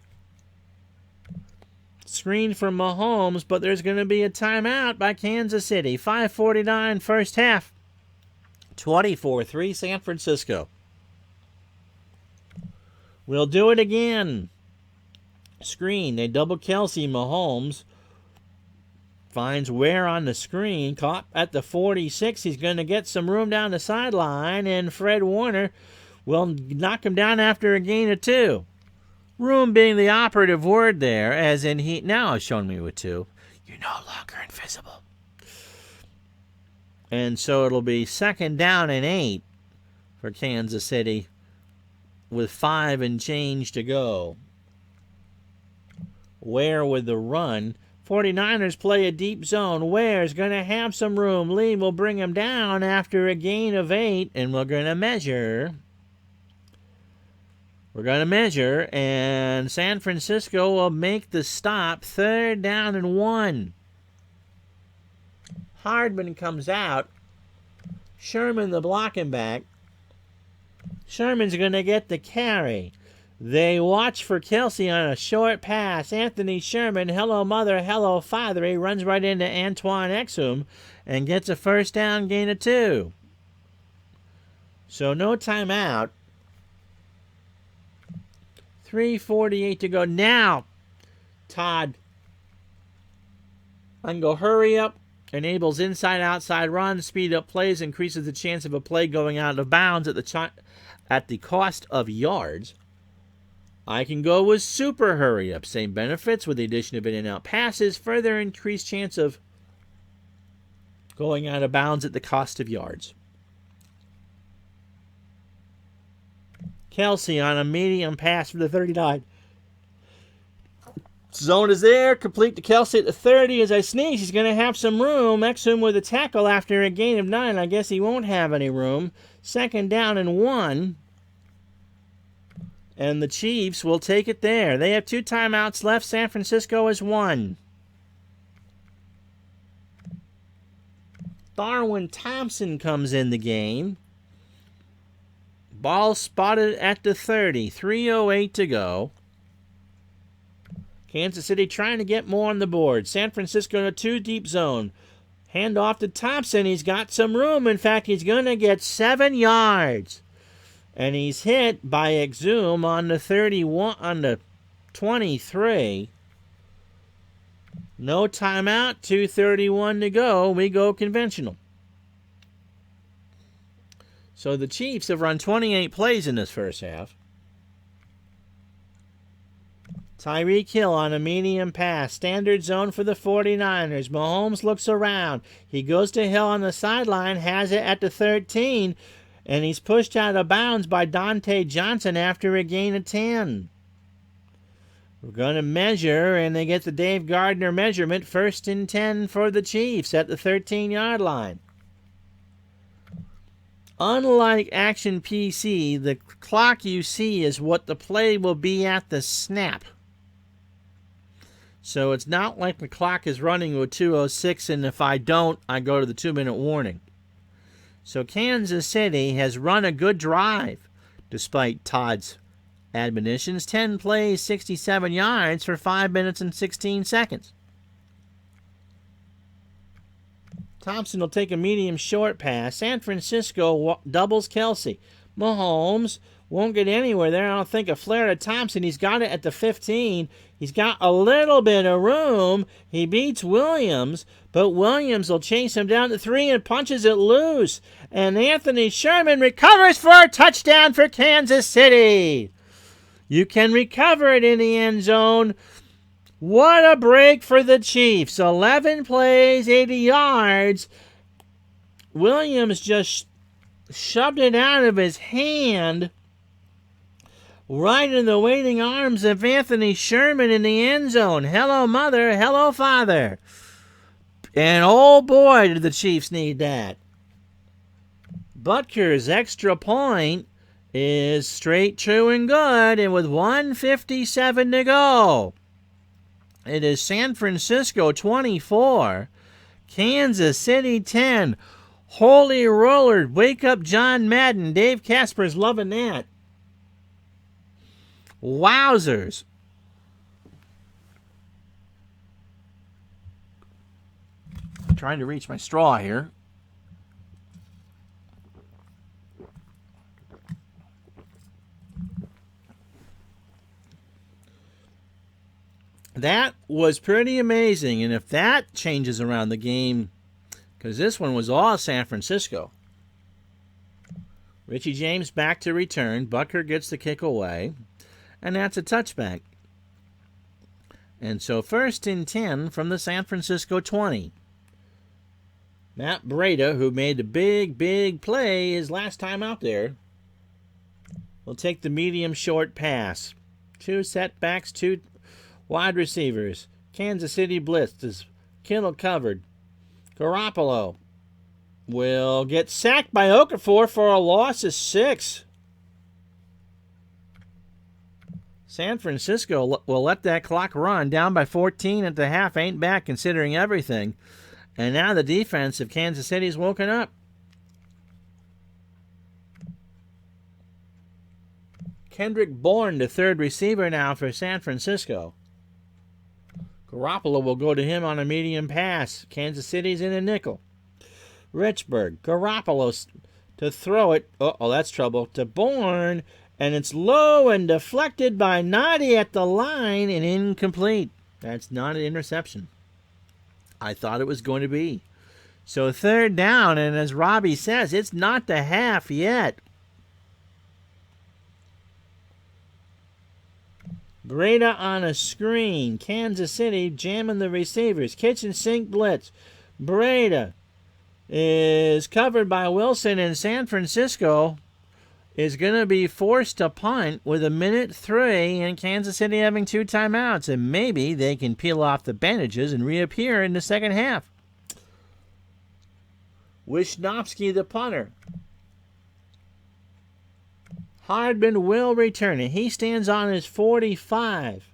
Screen from Mahomes, but there's going to be a timeout by Kansas City. 5:49 first half. 24-3 San Francisco. We'll do it again. Screen. They double Kelsey. Mahomes finds Ware on the screen. Caught at the 46. He's going to get some room down the sideline. And Fred Warner will knock him down after a gain of 2. Room being the operative word there, as in he now has shown me with 2. You're no longer invisible. And so it'll be 2nd down and 8 for Kansas City, with 5 and change to go. Ware with the run. 49ers play a deep zone. Ware's going to have some room. Lee will bring him down after a gain of 8, and we're going to measure. And San Francisco will make the stop. 3rd down and 1. Hardman comes out. Sherman the blocking back. Sherman's going to get the carry. They watch for Kelsey on a short pass. Anthony Sherman, hello mother, hello father. He runs right into Antoine Exum and gets a 1st down, gain of 2. So no timeout. 3:48 to go. Now, Todd, I can go hurry up. Enables inside-outside runs, speed up plays, increases the chance of a play going out of bounds at the cost of yards. I can go with super hurry up. Same benefits with the addition of in-and-out passes. Further increased chance of going out of bounds at the cost of yards. Kelsey on a medium pass for the 39. Zone is there. Complete to Kelsey at the 30. As I sneeze, he's going to have some room. Exum with a tackle after a gain of 9. I guess he won't have any room. 2nd down and 1. And the Chiefs will take it there. They have 2 timeouts left. San Francisco has 1. Darwin Thompson comes in the game. Ball spotted at the 30. 3:08 to go. Kansas City trying to get more on the board. San Francisco in a 2-deep zone. Hand off to Thompson. He's got some room. In fact, he's going to get 7 yards. And he's hit by Exum on the 23. No timeout. 2:31 to go. We go conventional. So the Chiefs have run 28 plays in this first half. Tyreek Hill on a medium pass. Standard zone for the 49ers. Mahomes looks around. He goes to Hill on the sideline, has it at the 13, and he's pushed out of bounds by Dante Johnson after a gain of 10. We're going to measure, and they get the Dave Gardner measurement. 1st and 10 for the Chiefs at the 13-yard line. Unlike Action PC, the clock you see is what the play will be at the snap. So it's not like the clock is running with 2:06, and if I don't, I go to the 2-minute warning. So Kansas City has run a good drive, despite Todd's admonitions. 10 plays, 67 yards for 5 minutes and 16 seconds. Thompson will take a medium short pass. San Francisco doubles Kelsey. Mahomes won't get anywhere there. I don't think a flare to Thompson. He's got it at the 15. He's got a little bit of room. He beats Williams, but Williams will chase him down to 3 and punches it loose. And Anthony Sherman recovers for a touchdown for Kansas City. You can recover it in the end zone. What a break for the Chiefs. 11 plays, 80 yards. Williams just shoved it out of his hand right in the waiting arms of Anthony Sherman in the end zone. Hello, mother. Hello, father. And oh boy, did the Chiefs need that. Butker's extra point is straight, true, and good. And with 1:57 to go, it is San Francisco 24, Kansas City 10. Holy roller, wake up John Madden. Dave Casper's loving that. Wowzers. I'm trying to reach my straw here. That was pretty amazing. And if that changes around the game, because this one was all San Francisco. Richie James back to return. Butker gets the kick away. And that's a touchback. And so 1st and 10 from the San Francisco 20. Matt Breida, who made the big play his last time out there, will take the medium short pass. 2 setbacks, 2 wide receivers. Kansas City blitzed as Kittle covered. Garoppolo will get sacked by Okafor for a loss of 6. San Francisco will let that clock run. Down by 14 at the half. Ain't back considering everything. And now the defense of Kansas City's woken up. Kendrick Bourne, the 3rd receiver now for San Francisco. Garoppolo will go to him on a medium pass. Kansas City's in a nickel. Richburg. Garoppolo to throw it. Oh, that's trouble. To Bourne. And it's low and deflected by Noddy at the line and incomplete. That's not an interception. I thought it was going to be. So 3rd down, and as Robbie says, it's not the half yet. Breida on a screen. Kansas City jamming the receivers. Kitchen sink blitz. Breida is covered by Wilson, and San Francisco is going to be forced to punt with 1:03 and Kansas City having 2 timeouts. And maybe they can peel off the bandages and reappear in the second half. Wisnowski, the punter. Hardman will return it. He stands on his 45.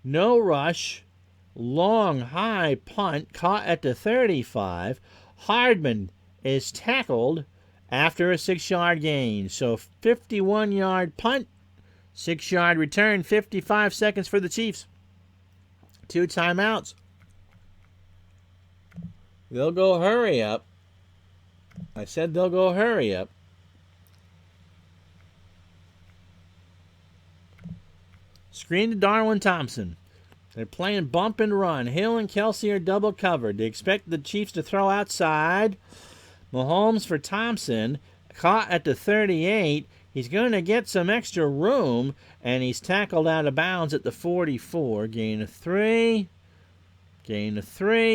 No rush. Long, high punt caught at the 35. Hardman is tackled after a 6-yard gain. So 51-yard punt, 6-yard return, 55 seconds for the Chiefs. 2 timeouts. They'll go hurry up. I said they'll go hurry up. Screen to Darwin Thompson. They're playing bump and run. Hill and Kelsey are double covered. They expect the Chiefs to throw outside. Mahomes for Thompson. Caught at the 38. He's going to get some extra room, and he's tackled out of bounds at the 44. Gain of 3.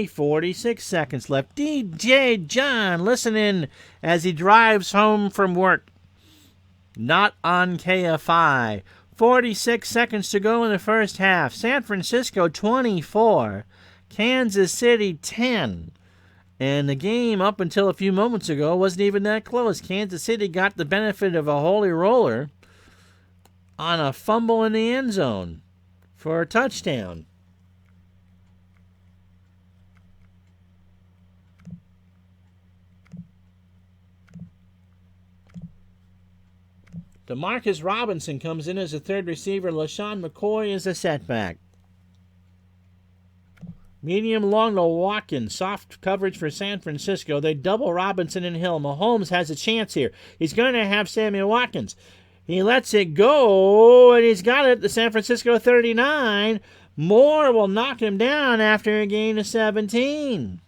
46 seconds left. DJ John, listen in as he drives home from work. Not on KFI. 46 seconds to go in the first half. San Francisco 24. Kansas City 10. And the game up until a few moments ago wasn't even that close. Kansas City got the benefit of a holy roller on a fumble in the end zone for a touchdown. DeMarcus Robinson comes in as a third receiver. LaShawn McCoy is a setback. Medium long to Watkins. Soft coverage for San Francisco. They double Robinson and Hill. Mahomes has a chance here. He's going to have Samuel Watkins. He lets it go, and he's got it at the San Francisco 39. Moore will knock him down after a gain of 17.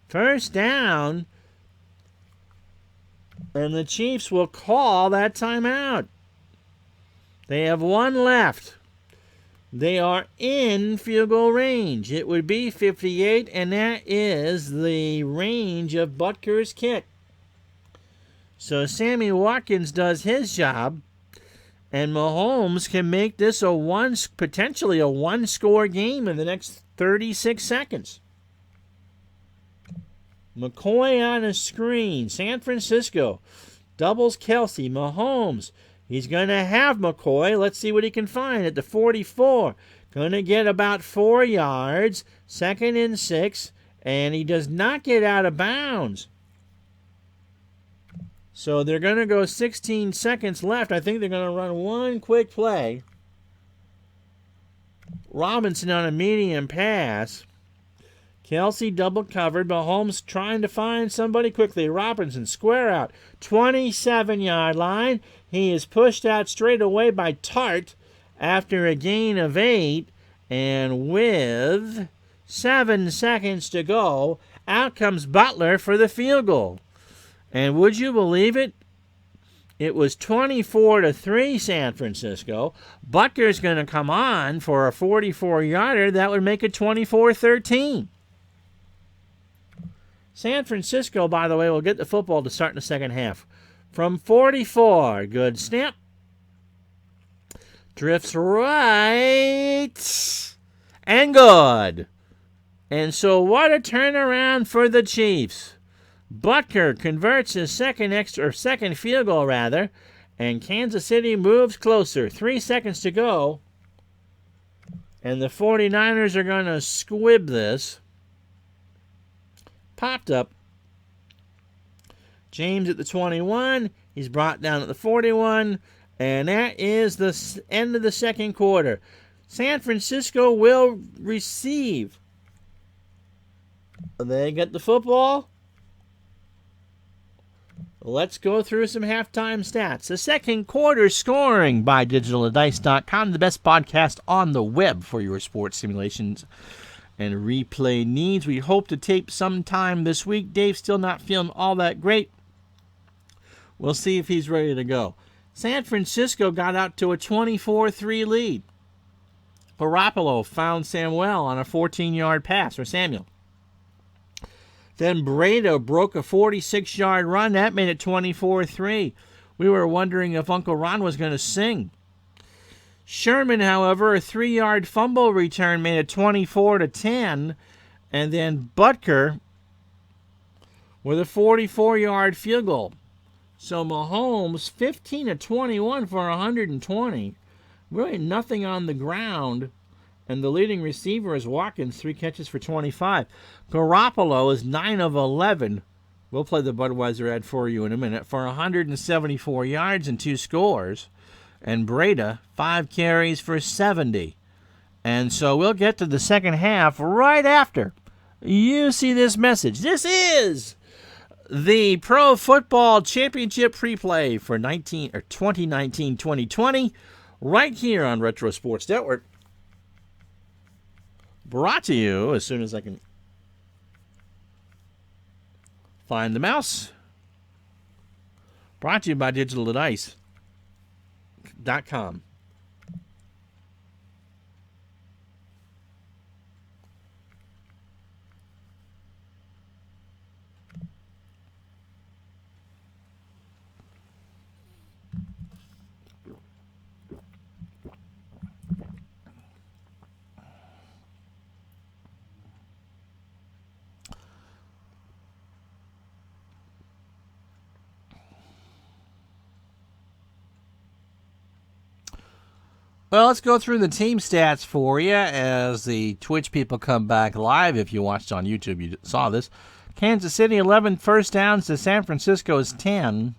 First down. And the Chiefs will call that timeout. They have 1 left. They are in field goal range. It would be 58, and that is the range of Butker's kick. So Sammy Watkins does his job, and Mahomes can make this potentially a one-score game in the next 36 seconds. McCoy on a screen. San Francisco doubles Kelsey. Mahomes. He's going to have McCoy. Let's see what he can find at the 44. Going to get about 4 yards. 2nd and 6. And he does not get out of bounds. So they're going to go 16 seconds left. I think they're going to run one quick play. Robinson on a medium pass. Kelsey double covered. Mahomes trying to find somebody quickly. Robinson square out. 27-yard line. He is pushed out straight away by Tart after a gain of 8. And with 7 seconds to go, out comes Butler for the field goal. And would you believe it? It was 24-3 San Francisco. Butker's going to come on for a 44-yarder. That would make it 24-13. San Francisco, by the way, will get the football to start in the second half. From 44, good snap. Drifts right. And good. And so what a turnaround for the Chiefs. Butker converts his second field goal, and Kansas City moves closer. 3 seconds to go. And the 49ers are going to squib this. Popped up. James at the 21. He's brought down at the 41. And that is the end of the second quarter. San Francisco will receive. They get the football. Let's go through some halftime stats. The second quarter scoring by DigitalDice.com, the best podcast on the web for your sports simulations and replay needs. We hope to tape sometime this week. Dave's still not feeling all that great. We'll see if he's ready to go. San Francisco got out to a 24-3 lead. Garoppolo found Samuel on a 14-yard pass, or Samuel. Then Breda broke a 46-yard run. That made it 24-3. We were wondering if Uncle Ron was going to sing. Sherman, however, a 3-yard fumble return made it 24-10. And then Butker with a 44-yard field goal. So Mahomes, 15-21 for 120. Really nothing on the ground. And the leading receiver is Watkins, 3 catches for 25. Garoppolo is 9 of 11. We'll play the Budweiser ad for you in a minute. For 174 yards and 2 scores. And Breda, 5 carries for 70. And so we'll get to the second half right after you see this message. This is the Pro Football Championship Pre-Play for 2019-2020 right here on Retro Sports Network. Brought to you as soon as I can find the mouse. Brought to you by DigitalDice.com. Well, let's go through the team stats for you as the Twitch people come back live. If you watched on YouTube, you saw this. Kansas City, 11 first downs to San Francisco's 10.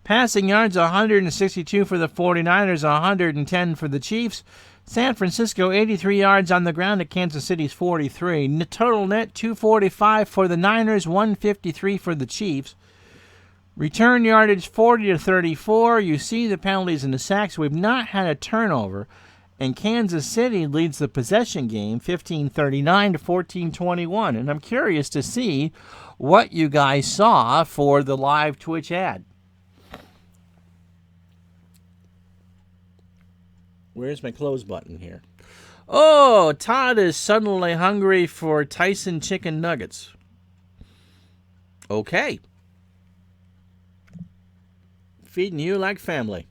Passing yards, 162 for the 49ers, 110 for the Chiefs. San Francisco, 83 yards on the ground to Kansas City's 43. Total net, 245 for the Niners, 153 for the Chiefs. Return yardage 40 to 34. You see the penalties and the sacks. We've not had a turnover. And Kansas City leads the possession game 15-39 to 14-21. And I'm curious to see what you guys saw for the live Twitch ad. Where's my close button here? Oh, Todd is suddenly hungry for Tyson chicken nuggets. Okay. Feeding you like family.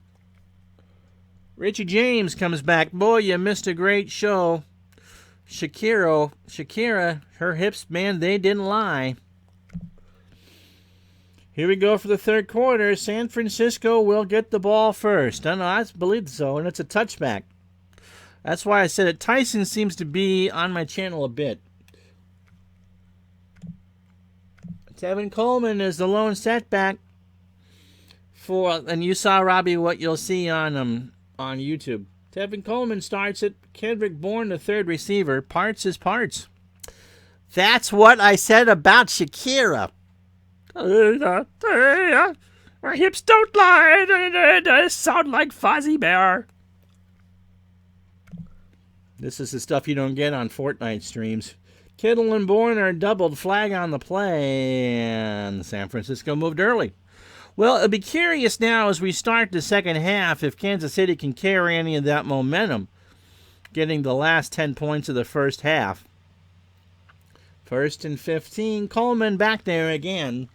Richie James comes back. Boy, you missed a great show. Shakira, her hips, man, they didn't lie. Here we go for the third quarter. San Francisco will get the ball first. I know, I believe so, and it's a touchback. That's why I said it. Tyson seems to be on my channel a bit. Tevin Coleman is the lone setback. And you saw, Robbie, what you'll see on YouTube. Tevin Coleman starts it. Kendrick Bourne, the third receiver. Parts is parts. That's what I said about Shakira. My hips don't lie. They sound like Fozzie Bear. This is the stuff you don't get on Fortnite streams. Kittle and Bourne are doubled, flag on the play, and San Francisco moved early. Well, it'll be curious now as we start the second half if Kansas City can carry any of that momentum, getting the last 10 points of the first half. 1st and 15. Coleman back there again.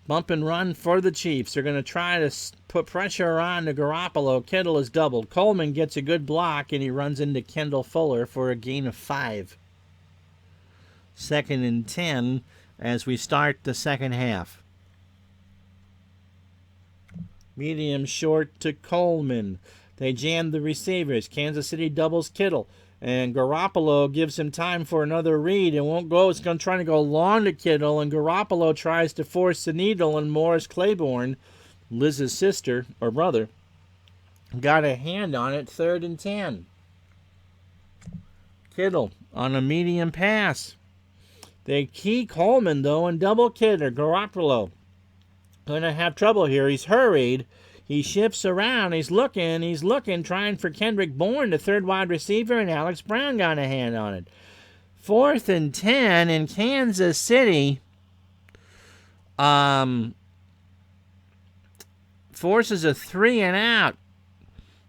Bump and run for the Chiefs. They're going to try to put pressure on to Garoppolo. Kittle is doubled. Coleman gets a good block, and he runs into Kendall Fuller for a gain of 5. 2nd and 10 as we start the second half. Medium short to Coleman. They jam the receivers. Kansas City doubles Kittle. And Garoppolo gives him time for another read. It won't go. It's going to try to go long to Kittle. And Garoppolo tries to force the needle. And Morris Claiborne, Liz's sister or brother, got a hand on it. 3rd and 10. Kittle on a medium pass. They key Coleman, though, and double Kittle. Garoppolo going to have trouble here. He's hurried. He shifts around. He's looking, trying for Kendrick Bourne, the third wide receiver, and Alex Brown got a hand on it. 4th and 10 in Kansas City. Forces a 3 and out.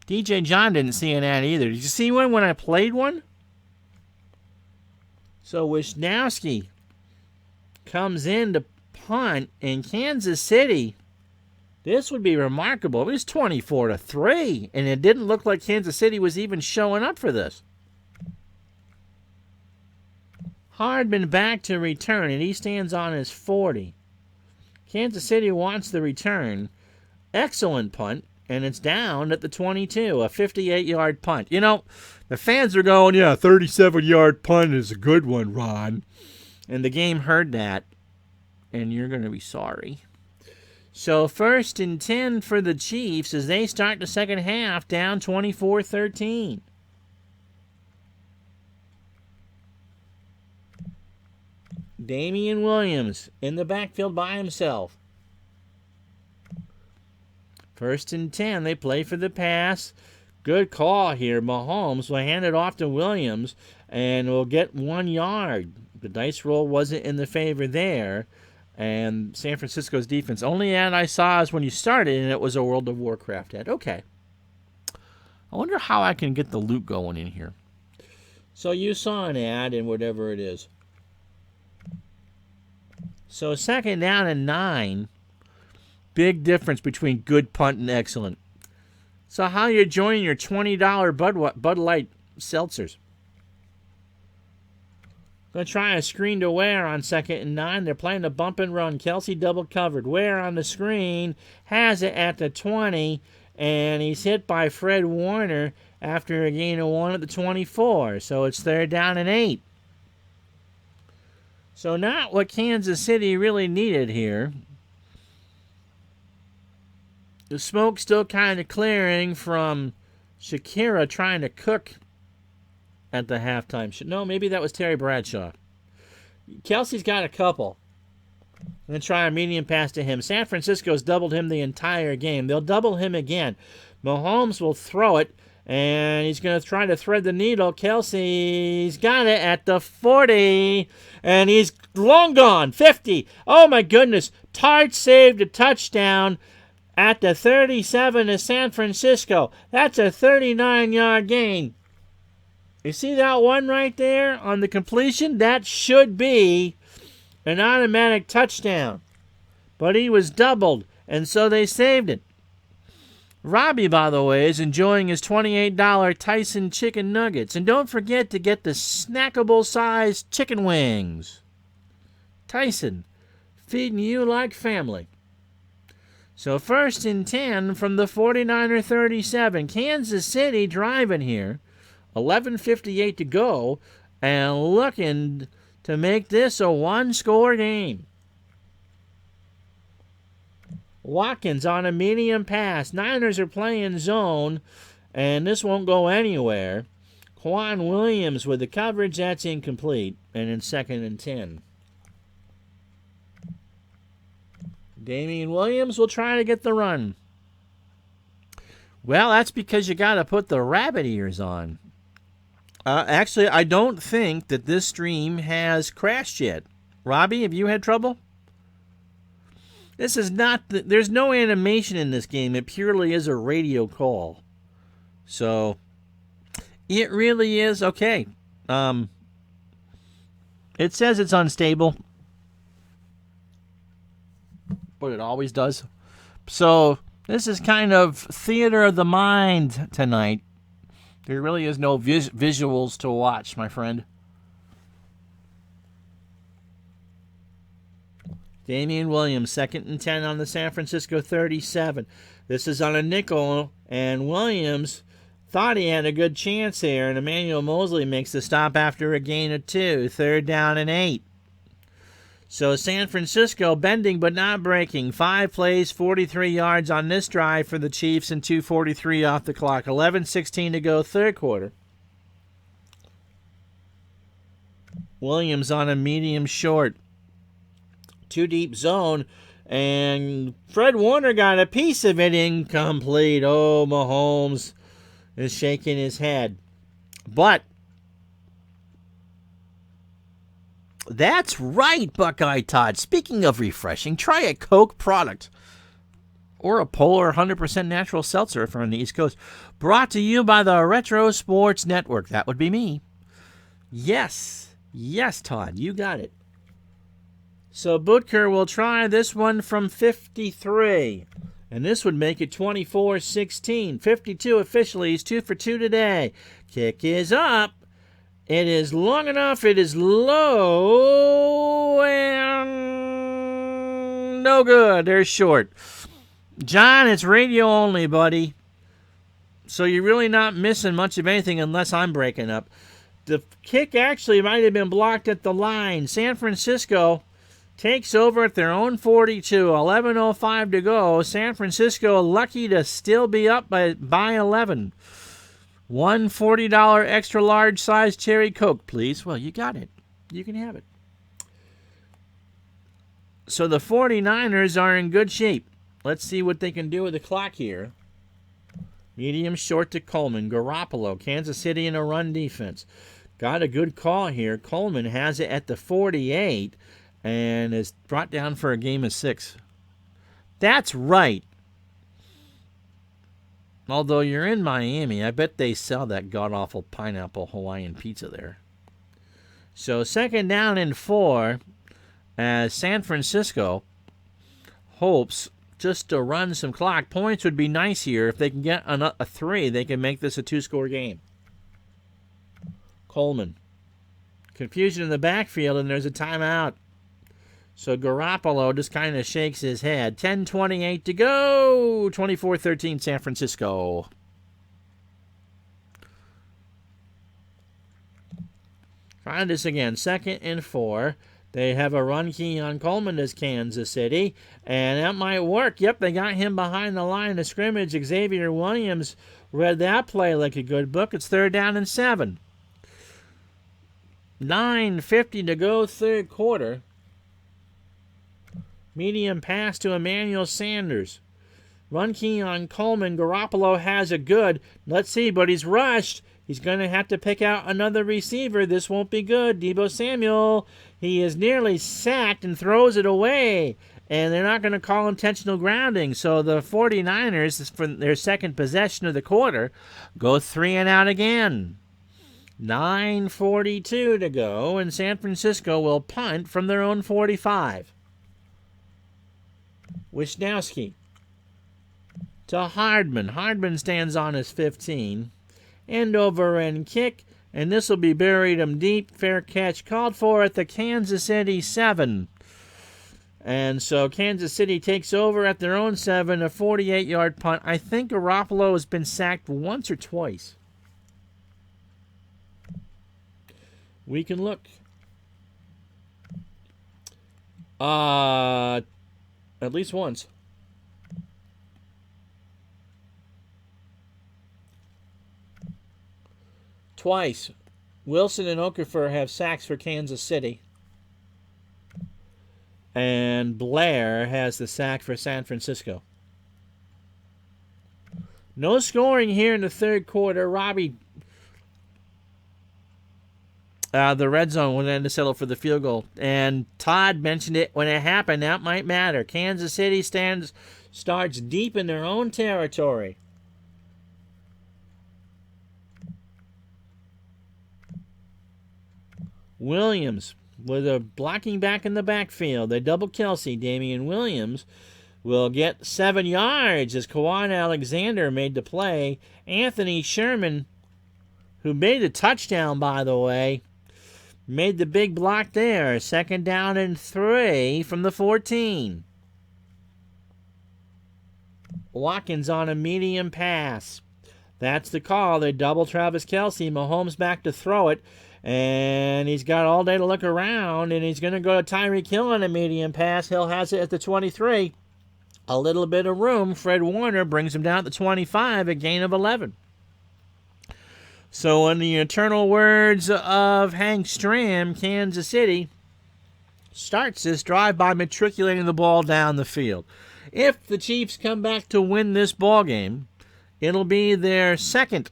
DJ John didn't see an ad either. Did you see one when I played one? So Wisnowski comes in to punt in Kansas City. This would be remarkable. It was 24-3, and it didn't look like Kansas City was even showing up for this. Hardman back to return, and he stands on his 40. Kansas City wants the return. Excellent punt, and it's down at the 22, a 58-yard punt. You know, the fans are going, yeah, 37-yard punt is a good one, Ron. And the game heard that, and you're going to be sorry. So 1st and 10 for the Chiefs as they start the second half down 24-13. Damian Williams in the backfield by himself. 1st and 10. They play for the pass. Good call here. Mahomes will hand it off to Williams and will get 1 yard. The dice roll wasn't in the favor there. And San Francisco's defense, only ad I saw is when you started, and it was a World of Warcraft ad. Okay. I wonder how I can get the loop going in here. So you saw an ad and whatever it is. So 2nd down and 9. Big difference between good punt and excellent. So how you enjoying your $20 Bud Light seltzers? Going to try a screen to Ware on 2nd and 9. They're playing the bump and run. Kelsey double covered. Ware on the screen has it at the 20, and he's hit by Fred Warner after a gain of 1 at the 24. So it's 3rd down and 8. So not what Kansas City really needed here. The smoke still kind of clearing from Shakira trying to cook at the halftime. No, maybe that was Terry Bradshaw. Kelsey's got a couple. I'm going to try a medium pass to him. San Francisco's doubled him the entire game. They'll double him again. Mahomes will throw it, and he's going to try to thread the needle. Kelsey's got it at the 40, and he's long gone. 50. Oh, my goodness. Tart saved a touchdown at the 37 of San Francisco. That's a 39-yard gain. You see that one right there on the completion? That should be an automatic touchdown. But he was doubled, and so they saved it. Robbie, by the way, is enjoying his $28 Tyson chicken nuggets. And don't forget to get the snackable-sized chicken wings. Tyson, feeding you like family. So 1st and 10 from the 49er 37. Kansas City driving here. 11:58 to go, and looking to make this a one-score game. Watkins on a medium pass. Niners are playing zone, and this won't go anywhere. Quan Williams with the coverage, that's incomplete, and in 2nd and 10. Damian Williams will try to get the run. Well, that's because you got to put the rabbit ears on. Actually, I don't think that this stream has crashed yet. Robbie, have you had trouble? This is not... there's no animation in this game. It purely is a radio call. So, it really is okay. It says it's unstable. But it always does. So, this is kind of theater of the mind tonight. There really is no visuals to watch, my friend. Damian Williams, 2nd and 10 on the San Francisco 37. This is on a nickel, and Williams thought he had a good chance here, and Emmanuel Mosley makes the stop after a gain of 2. 3rd down and 8. So San Francisco bending but not breaking. 5 plays, 43 yards on this drive for the Chiefs and 2:43 off the clock. 11:16 to go, 3rd quarter. Williams on a medium short. 2 deep zone, and Fred Warner got a piece of it, incomplete. Oh, Mahomes is shaking his head. But that's right, Buckeye Todd. Speaking of refreshing, try a Coke product or a Polar 100% natural seltzer if you're on the East Coast. Brought to you by the Retro Sports Network. That would be me. Yes, Todd, you got it. So Butker will try this one from 53. And this would make it 24-16. 52 officially. He's 2 for 2 today. Kick is up. It is long enough. It is low. And no good. They're short. John, it's radio only, buddy. So you're really not missing much of anything unless I'm breaking up. The kick actually might have been blocked at the line. San Francisco takes over at their own 42. 11:05 to go. San Francisco lucky to still be up by 11. One $40 extra large size cherry Coke, please. Well, you got it. You can have it. So the 49ers are in good shape. Let's see what they can do with the clock here. Medium short to Coleman. Garoppolo, Kansas City in a run defense. Got a good call here. Coleman has it at the 48 and is brought down for a game of 6. That's right. Although you're in Miami, I bet they sell that god-awful pineapple Hawaiian pizza there. So 2nd down and 4 as San Francisco hopes just to run some clock. Points would be nice here. If they can get a 3, they can make this a 2-score game. Coleman. Confusion in the backfield, and there's a timeout. So Garoppolo just kind of shakes his head. 10:28 to go. 24-13 San Francisco. Try this again. 2nd and 4. They have a run key on Coleman as Kansas City, and that might work. Yep, they got him behind the line of scrimmage. Xavier Williams read that play like a good book. It's 3rd down and 7. 9:50 to go, 3rd quarter. Medium pass to Emmanuel Sanders. Run key on Coleman. Garoppolo has a good. Let's see, but he's rushed. He's going to have to pick out another receiver. This won't be good. Deebo Samuel, he is nearly sacked and throws it away. And they're not going to call intentional grounding. So the 49ers, for their 2nd possession of the quarter, go 3 and out again. 9:42 to go, and San Francisco will punt from their own 45. Wisnowski to Hardman. Hardman stands on his 15. End over end kick, and this will be buried him deep. Fair catch called for at the Kansas City 7. And so Kansas City takes over at their own 7, a 48-yard punt. I think Garoppolo has been sacked once or twice. We can look. At least once. Twice. Wilson and Okafor have sacks for Kansas City. And Blair has the sack for San Francisco. No scoring here in the 3rd quarter. Robbie, the red zone went in to settle for the field goal. And Todd mentioned it when it happened. That might matter. Kansas City starts deep in their own territory. Williams with a blocking back in the backfield. They double Kelsey. Damian Williams will get 7 yards as Kwan Alexander made the play. Anthony Sherman, who made the touchdown, by the way, made the big block there. 2nd down and 3 from the 14. Watkins on a medium pass. That's the call. They double Travis Kelsey. Mahomes back to throw it. And he's got all day to look around. And he's going to go to Tyreek Hill on a medium pass. Hill has it at the 23. A little bit of room. Fred Warner brings him down at the 25. A gain of 11. So in the eternal words of Hank Stram, Kansas City starts this drive by matriculating the ball down the field. If the Chiefs come back to win this ball game, it'll be their 2nd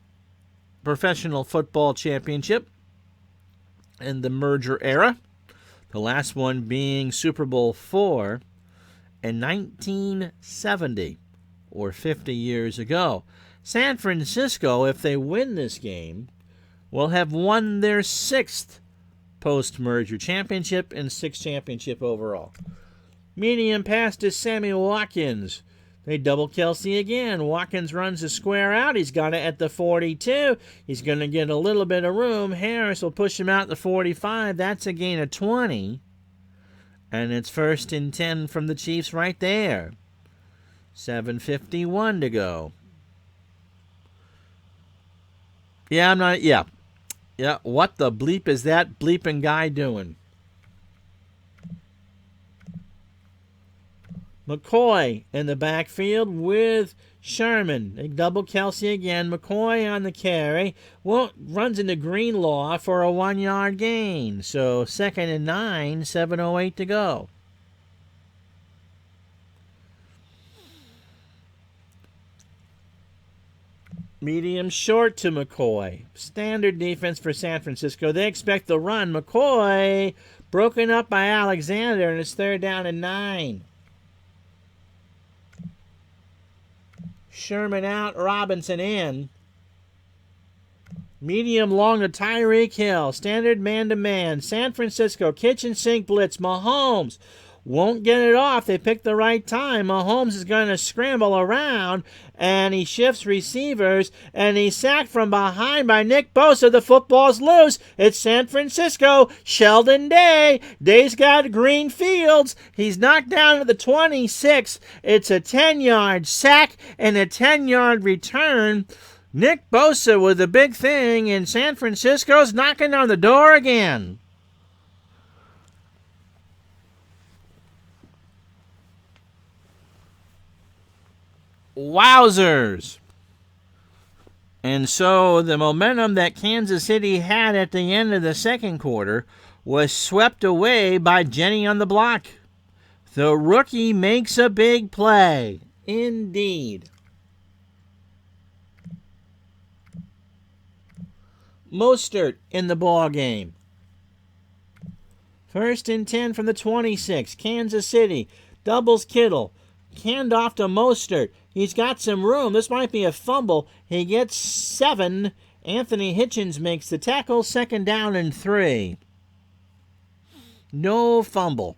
professional football championship in the merger era. The last one being Super Bowl IV in 1970, or 50 years ago. San Francisco, if they win this game, will have won their 6th post-merger championship and 6th championship overall. Medium pass to Sammy Watkins. They double Kelsey again. Watkins runs a square out. He's got it at the 42. He's going to get a little bit of room. Harris will push him out the 45. That's a gain of 20. And it's 1st and 10 from the Chiefs right there. 7:51 to go. Yeah, what the bleep is that bleeping guy doing? McCoy in the backfield with Sherman. They double Kelsey again. McCoy on the carry. Runs into Greenlaw for a 1-yard gain. So 2nd and 9, 7:08 to go. Medium short to McCoy. Standard defense for San Francisco. They expect the run. McCoy broken up by Alexander, and it's 3rd down and 9. Sherman out, Robinson in. Medium long to Tyreek Hill. Standard man-to-man. San Francisco kitchen sink blitz. Mahomes won't get it off. They picked the right time. Mahomes is going to scramble around, and he shifts receivers, and he's sacked from behind by Nick Bosa. The football's loose. It's San Francisco. Sheldon Day. Day's got green fields. He's knocked down at the 26. It's a 10-yard sack and a 10-yard return. Nick Bosa with a big thing, and San Francisco's knocking on the door again. Wowzers. And so the momentum that Kansas City had at the end of the second quarter was swept away by Jenny on the block. The rookie makes a big play. Indeed. Mostert in the ball game. 1st and 10 from the 26. Kansas City doubles Kittle. Hand off to Mostert. He's got some room. This might be a fumble. He gets 7. Anthony Hitchens makes the tackle. 2nd down and 3. No fumble.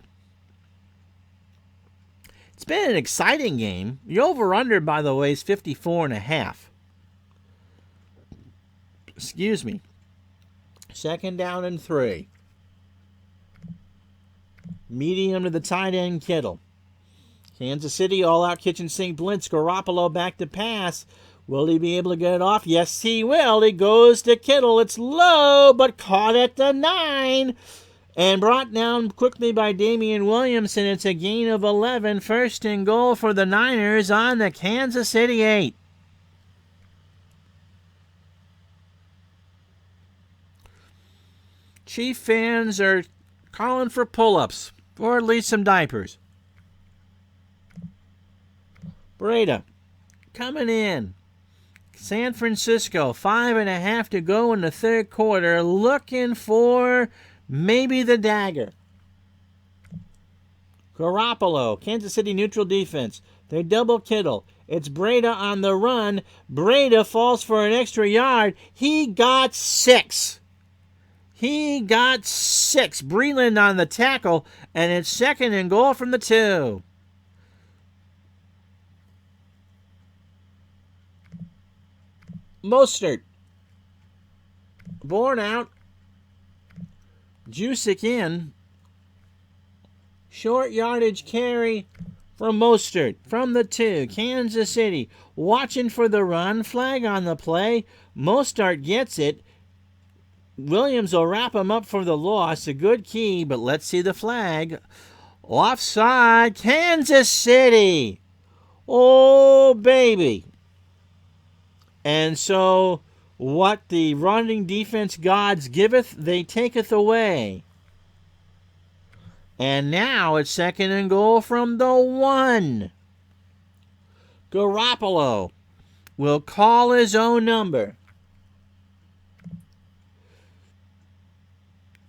It's been an exciting game. The over-under, by the way, is 54.5. Excuse me. 2nd down and 3. Medium to the tight end, Kittle. Kansas City all-out kitchen sink blitz. Garoppolo back to pass. Will he be able to get it off? Yes, he will. He goes to Kittle. It's low, but caught at the 9. And brought down quickly by Damian Williamson. It's a gain of 11. 1st and goal for the Niners on the Kansas City 8. Chief fans are calling for pull-ups, or at least some diapers. Breda coming in. San Francisco, 5.5 to go in the third quarter, looking for maybe the dagger. Garoppolo, Kansas City neutral defense. They double Kittle. It's Breda on the run. Breda falls for an extra yard. He got 6. Breland on the tackle, and it's 2nd and goal from the 2. Mostert. Born out. Jusic in. Short yardage carry from Mostert from the 2. Kansas City watching for the run. Flag on the play. Mostert gets it. Williams will wrap him up for the loss. A good key, but let's see the flag. Offside. Kansas City. Oh, baby. And so what the running defense gods giveth, they taketh away. And now it's 2nd and goal from the 1. Garoppolo will call his own number.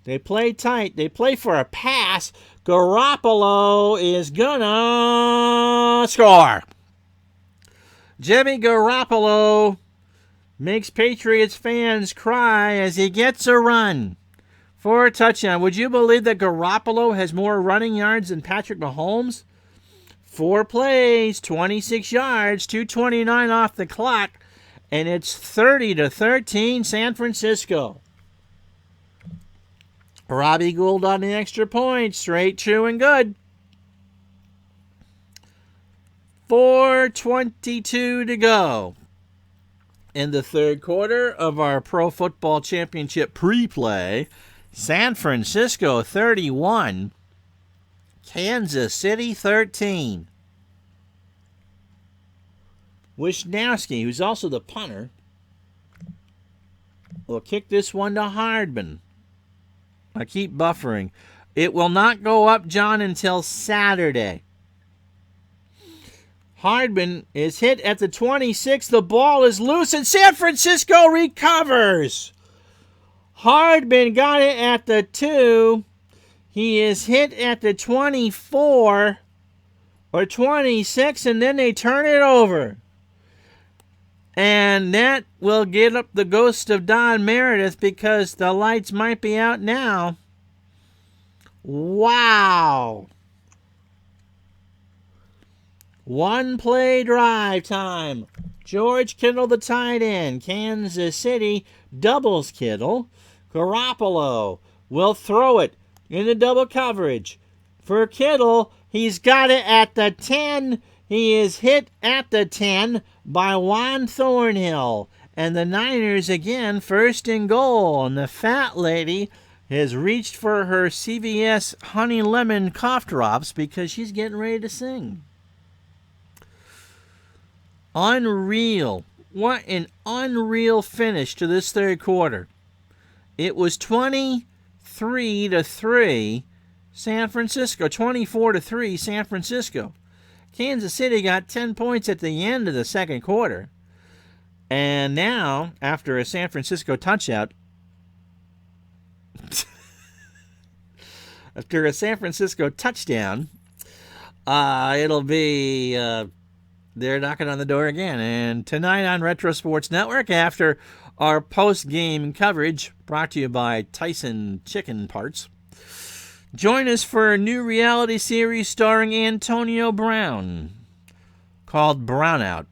They play tight. They play for a pass. Garoppolo is gonna score. Jimmy Garoppolo makes Patriots fans cry as he gets a run for a touchdown. Would you believe that Garoppolo has more running yards than Patrick Mahomes? 4 plays, 26 yards, 2:29 off the clock, and it's 30-13 San Francisco. Robbie Gould on the extra point, straight, true, and good. 4:22 to go in the third quarter of our Pro Football Championship pre-play. San Francisco 31, Kansas City 13. Wisnowski, who's also the punter, will kick this one to Hardman. I keep buffering. It will not go up, John, until Saturday. Hardman is hit at the 26. The ball is loose, and San Francisco recovers. Hardman got it at the 2. He is hit at the 24 or 26, and then they turn it over. And that will get up the ghost of Don Meredith because the lights might be out now. Wow. One play drive time. George Kittle, the tight end. Kansas City doubles Kittle. Garoppolo will throw it in the double coverage. For Kittle, he's got it at the 10. He is hit at the 10 by Juan Thornhill. And the Niners again first and goal. And the fat lady has reached for her CVS honey lemon cough drops because she's getting ready to sing. Unreal. What an unreal finish to this third quarter. It was 23-3 San Francisco. 24-3 San Francisco. Kansas City got 10 points at the end of the second quarter. And now, after a San Francisco touchdown, it'll be... they're knocking on the door again. And tonight on Retro Sports Network, after our post-game coverage, brought to you by Tyson Chicken Parts, join us for a new reality series starring Antonio Brown called Brownout.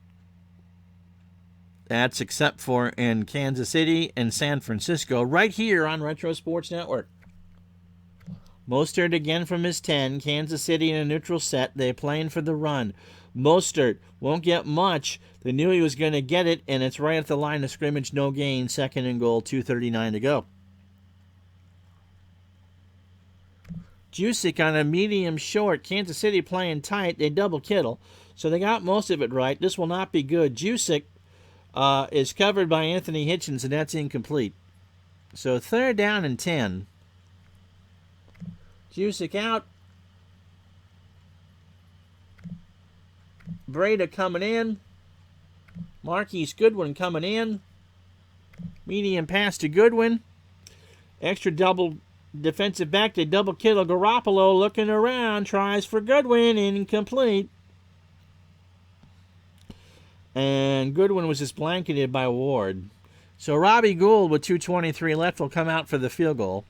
That's except for in Kansas City and San Francisco, right here on Retro Sports Network. Mostert again from his 10. Kansas City in a neutral set. They're playing for the run. Mostert won't get much. They knew he was going to get it, and it's right at the line of scrimmage. No gain. Second and goal. 2:39 to go. Jusic on a medium short. Kansas City playing tight. They double Kittle, so they got most of it right. This will not be good. Jusic is covered by Anthony Hitchens, and that's incomplete. So third down and 10. Jusic out. Breda coming in. Marquise Goodwin coming in. Medium pass to Goodwin. Extra double defensive back. They double Kittle. Garoppolo looking around. Tries for Goodwin. Incomplete. And Goodwin was just blanketed by Ward. So Robbie Gould with 2:23 left will come out for the field goal.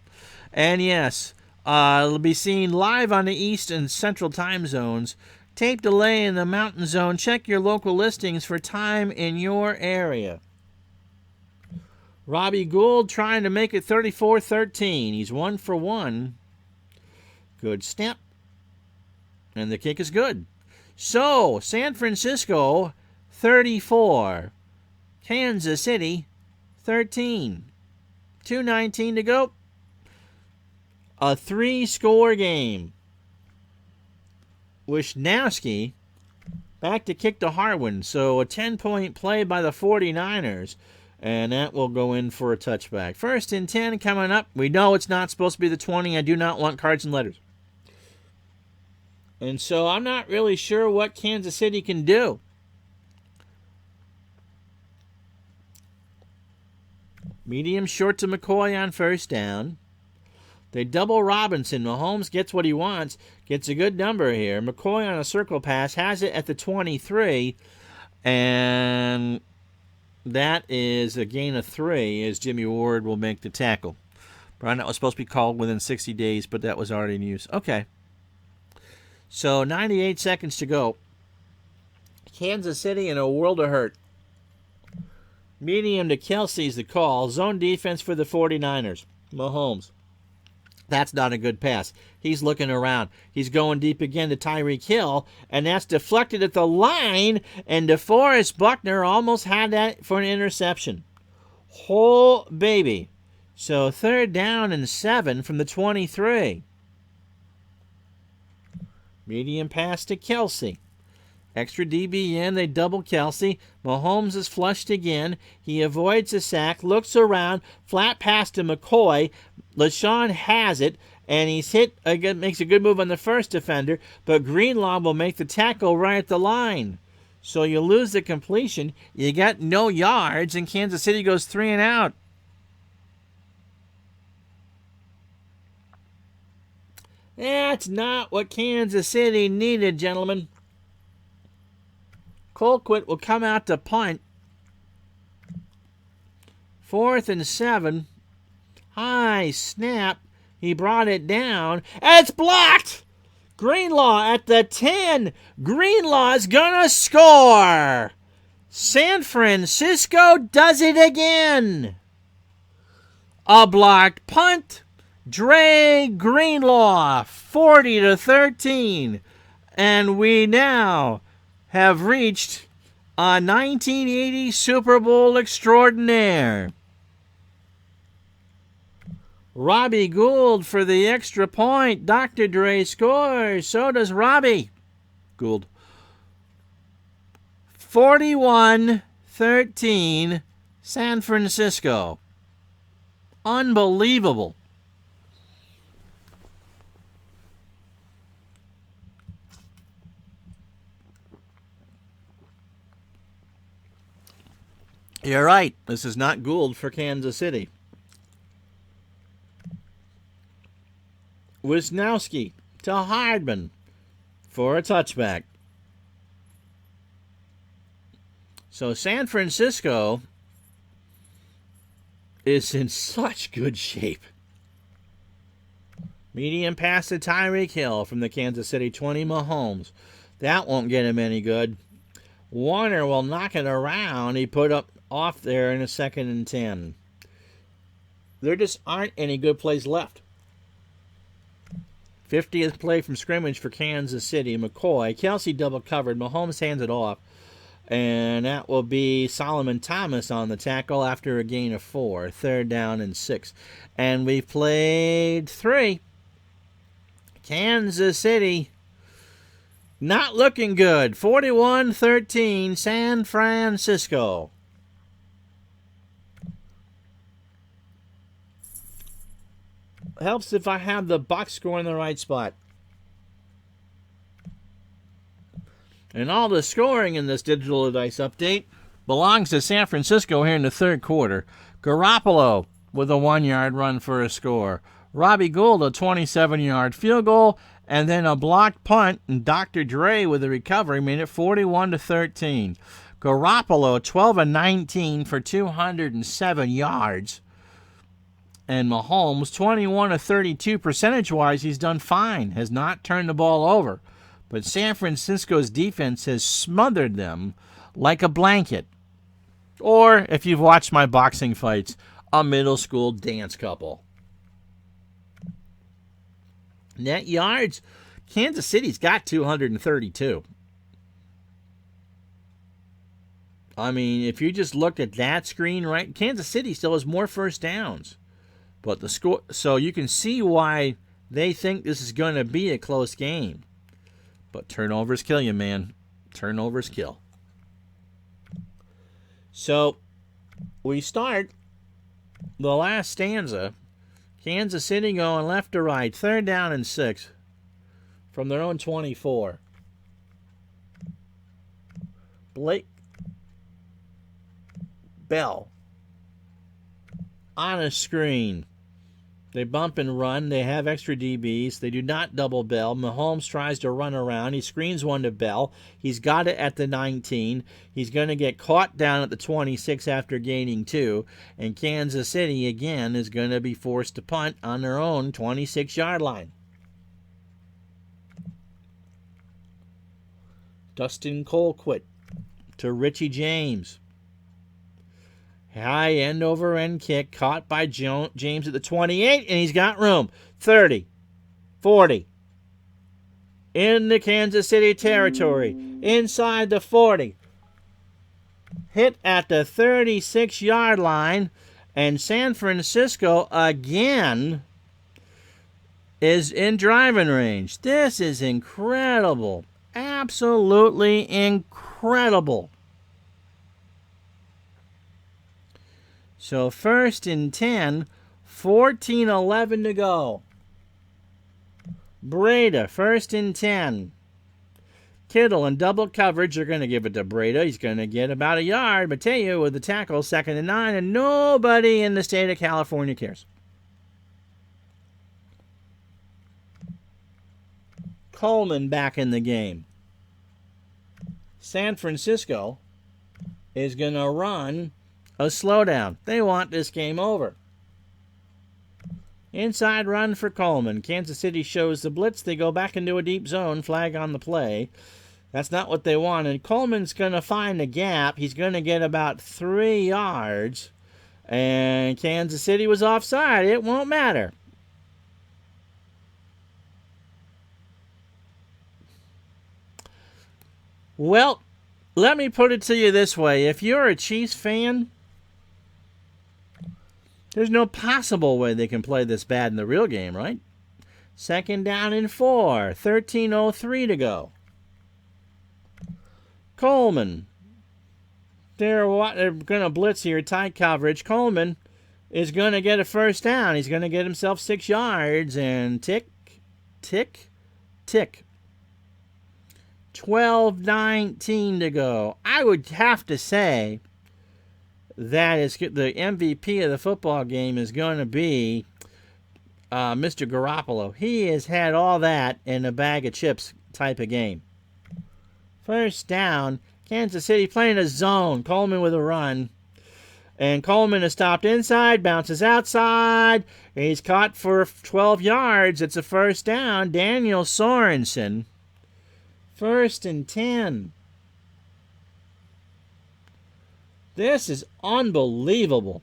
And yes, it'll be seen live on the East and Central time zones. Tape delay in the Mountain Zone. Check your local listings for time in your area. Robbie Gould trying to make it 34-13. He's 1 for 1. Good snap. And the kick is good. So, San Francisco 34. Kansas City 13. 2:19 to go. A 3-score game. Wisnowski back to kick to Harwin. So a 10-point play by the 49ers. And that will go in for a touchback. First and 10 coming up. We know it's not supposed to be the 20. I do not want cards and letters. And so I'm not really sure what Kansas City can do. Medium short to McCoy on first down. They double Robinson. Mahomes gets what he wants. Gets a good number here. McCoy on a circle pass. Has it at the 23. And that is a gain of 3 as Jimmy Ward will make the tackle. Brian, that was supposed to be called within 60 days, but that was already in use. Okay. So 98 seconds to go. Kansas City in a world of hurt. Medium to Kelsey's the call. Zone defense for the 49ers. Mahomes. That's not a good pass. He's looking around. He's going deep again to Tyreek Hill, and that's deflected at the line, and DeForest Buckner almost had that for an interception. Whole baby. So third down and 7 from the 23. Medium pass to Kelsey. Extra DB in, they double Kelsey. Mahomes is flushed again. He avoids a sack, looks around, flat pass to McCoy. LaShawn has it, and he's makes a good move on the first defender, but Greenlaw will make the tackle right at the line. So you lose the completion, you got no yards, and Kansas City goes 3 and out. That's not what Kansas City needed, gentlemen. Colquitt will come out to punt. 4th and 7. High snap. He brought it down. And it's blocked! Greenlaw at the 10. Greenlaw's gonna score! San Francisco does it again! A blocked punt. Dre Greenlaw, 40-13. And we now have reached a 1980 Super Bowl extraordinaire. Robbie Gould for the extra point. Dr. Dre scores. So does Robbie Gould. 41-13, San Francisco. Unbelievable. You're right. This is not Gould for Kansas City. Wisnowski to Hardman for a touchback. So San Francisco is in such good shape. Medium pass to Tyreek Hill from the Kansas City 20, Mahomes. That won't get him any good. Warner will knock it around. He put up off there in a 2nd and 10. There just aren't any good plays left. 50th play from scrimmage for Kansas City. McCoy. Kelsey double covered. Mahomes hands it off. And that will be Solomon Thomas on the tackle after a gain of 4. 3rd down and 6. And we've played 3. Kansas City not looking good. 41-13, San Francisco. Helps if I have the box score in the right spot. And all the scoring in this digital dice update belongs to San Francisco here in the 3rd quarter. Garoppolo with a 1-yard run for a score. Robbie Gould, a 27-yard field goal, and then a blocked punt, and Dr. Dre with a recovery made it 41-13. Garoppolo, 12-19 for 207 yards. And Mahomes, 21-32 percentage-wise, he's done fine, has not turned the ball over. But San Francisco's defense has smothered them like a blanket. Or, if you've watched my boxing fights, a middle school dance couple. Net yards, Kansas City's got 232. I mean, if you just look at that screen, right, Kansas City still has more first downs. But the score, so you can see why they think this is going to be a close game. But turnovers kill you, man. Turnovers kill. So we start the last stanza. Kansas City going left to right. 3rd down and 6 from their own 24. Blake Bell on a screen. They bump and run. They have extra DBs. They do not double Bell. Mahomes tries to run around. He screens one to Bell. He's got it at the 19. He's going to get caught down at the 26 after gaining 2. And Kansas City, again, is going to be forced to punt on their own 26-yard line. Dustin Colquitt to Richie James. High end-over-end kick caught by James at the 28, and he's got room. 30, 40. In the Kansas City territory. Inside the 40. Hit at the 36-yard line, and San Francisco again is in driving range. This is incredible. Absolutely incredible. So 1st and 10, 14:11 to go. Breda, 1st and 10. Kittle in double coverage. They're going to give it to Breda. He's going to get about a yard. Mateo with the tackle, 2nd and 9, and nobody in the state of California cares. Coleman back in the game. San Francisco is going to run a slowdown. They want this game over. Inside run for Coleman. Kansas City shows the blitz. They go back into a deep zone. Flag on the play. That's not what they wanted. Coleman's going to find a gap. He's going to get about 3 yards. And Kansas City was offside. It won't matter. Well, let me put it to you this way. If you're a Chiefs fan, there's no possible way they can play this bad in the real game, right? 2nd down and 4. 13:03 to go. Coleman. They're going to blitz here. Tight coverage. Coleman is going to get a 1st down. He's going to get himself 6 yards. And tick, tick, tick. 12:19 to go. I would have to say that is the MVP of the football game is going to be Mr. Garoppolo. He has had all that in a bag of chips type of game. 1st down. Kansas City playing a zone. Coleman with a run. And Coleman is stopped inside, bounces outside. He's caught for 12 yards. It's a 1st down. Daniel Sorensen. 1st and 10. This is unbelievable.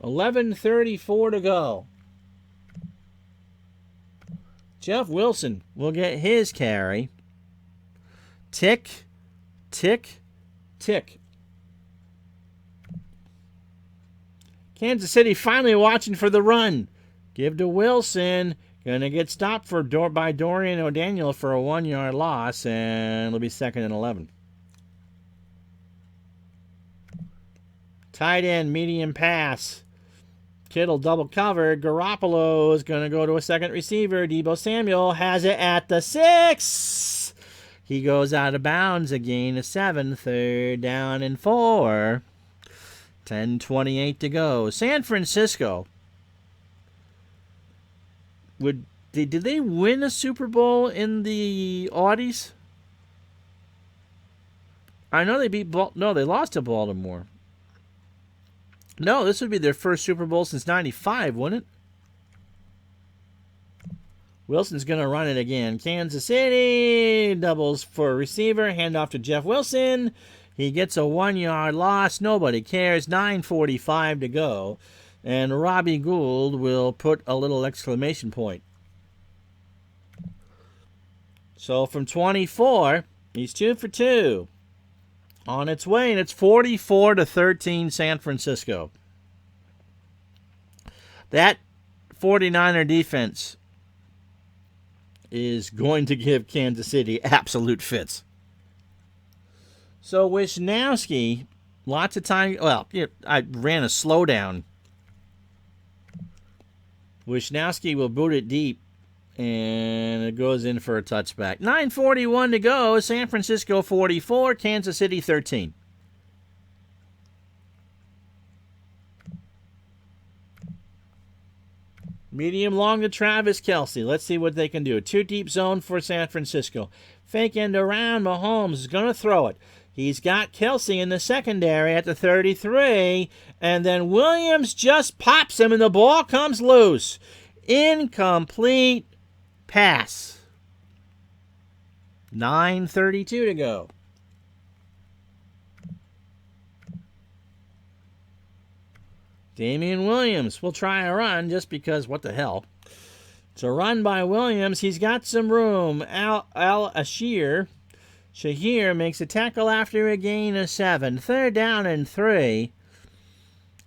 11:34 to go. Jeff Wilson will get his carry. Tick, tick, tick. Kansas City finally watching for the run. Give to Wilson. Going to get stopped by Dorian O'Daniel for a 1-yard loss, and it'll be 2nd and 11. Tight end, medium pass. Kittle double covered. Garoppolo is going to go to a second receiver. Deebo Samuel has it at the 6. He goes out of bounds. A gain of 7. 3rd down and 4. 10:28 to go. San Francisco. Did they win a Super Bowl in the Audis? I know they beat no, they lost to Baltimore. No, this would be their first Super Bowl since '95, wouldn't it? Wilson's going to run it again. Kansas City doubles for a receiver. Handoff to Jeff Wilson. He gets a 1-yard loss. Nobody cares. 9:45 to go. And Robbie Gould will put a little exclamation point. So from 24, he's 2 for 2. On its way, and it's 44-13 San Francisco. That 49er defense is going to give Kansas City absolute fits. So Wisnowski, lots of time. Well, I ran a slowdown. Wisnowski will boot it deep, and it goes in for a touchback. 9:41 to go. San Francisco 44, Kansas City 13. Medium long to Travis Kelce. Let's see what they can do. 2 deep zone for San Francisco. Fake end around. Mahomes is going to throw it. He's got Kelce in the secondary at the 33, and then Williams just pops him, and the ball comes loose. Incomplete pass. 9:32 to go. Damian Williams will try a run just because, what the hell. It's a run by Williams. He's got some room. Shahir makes a tackle after a gain of 7. 3rd down and 3.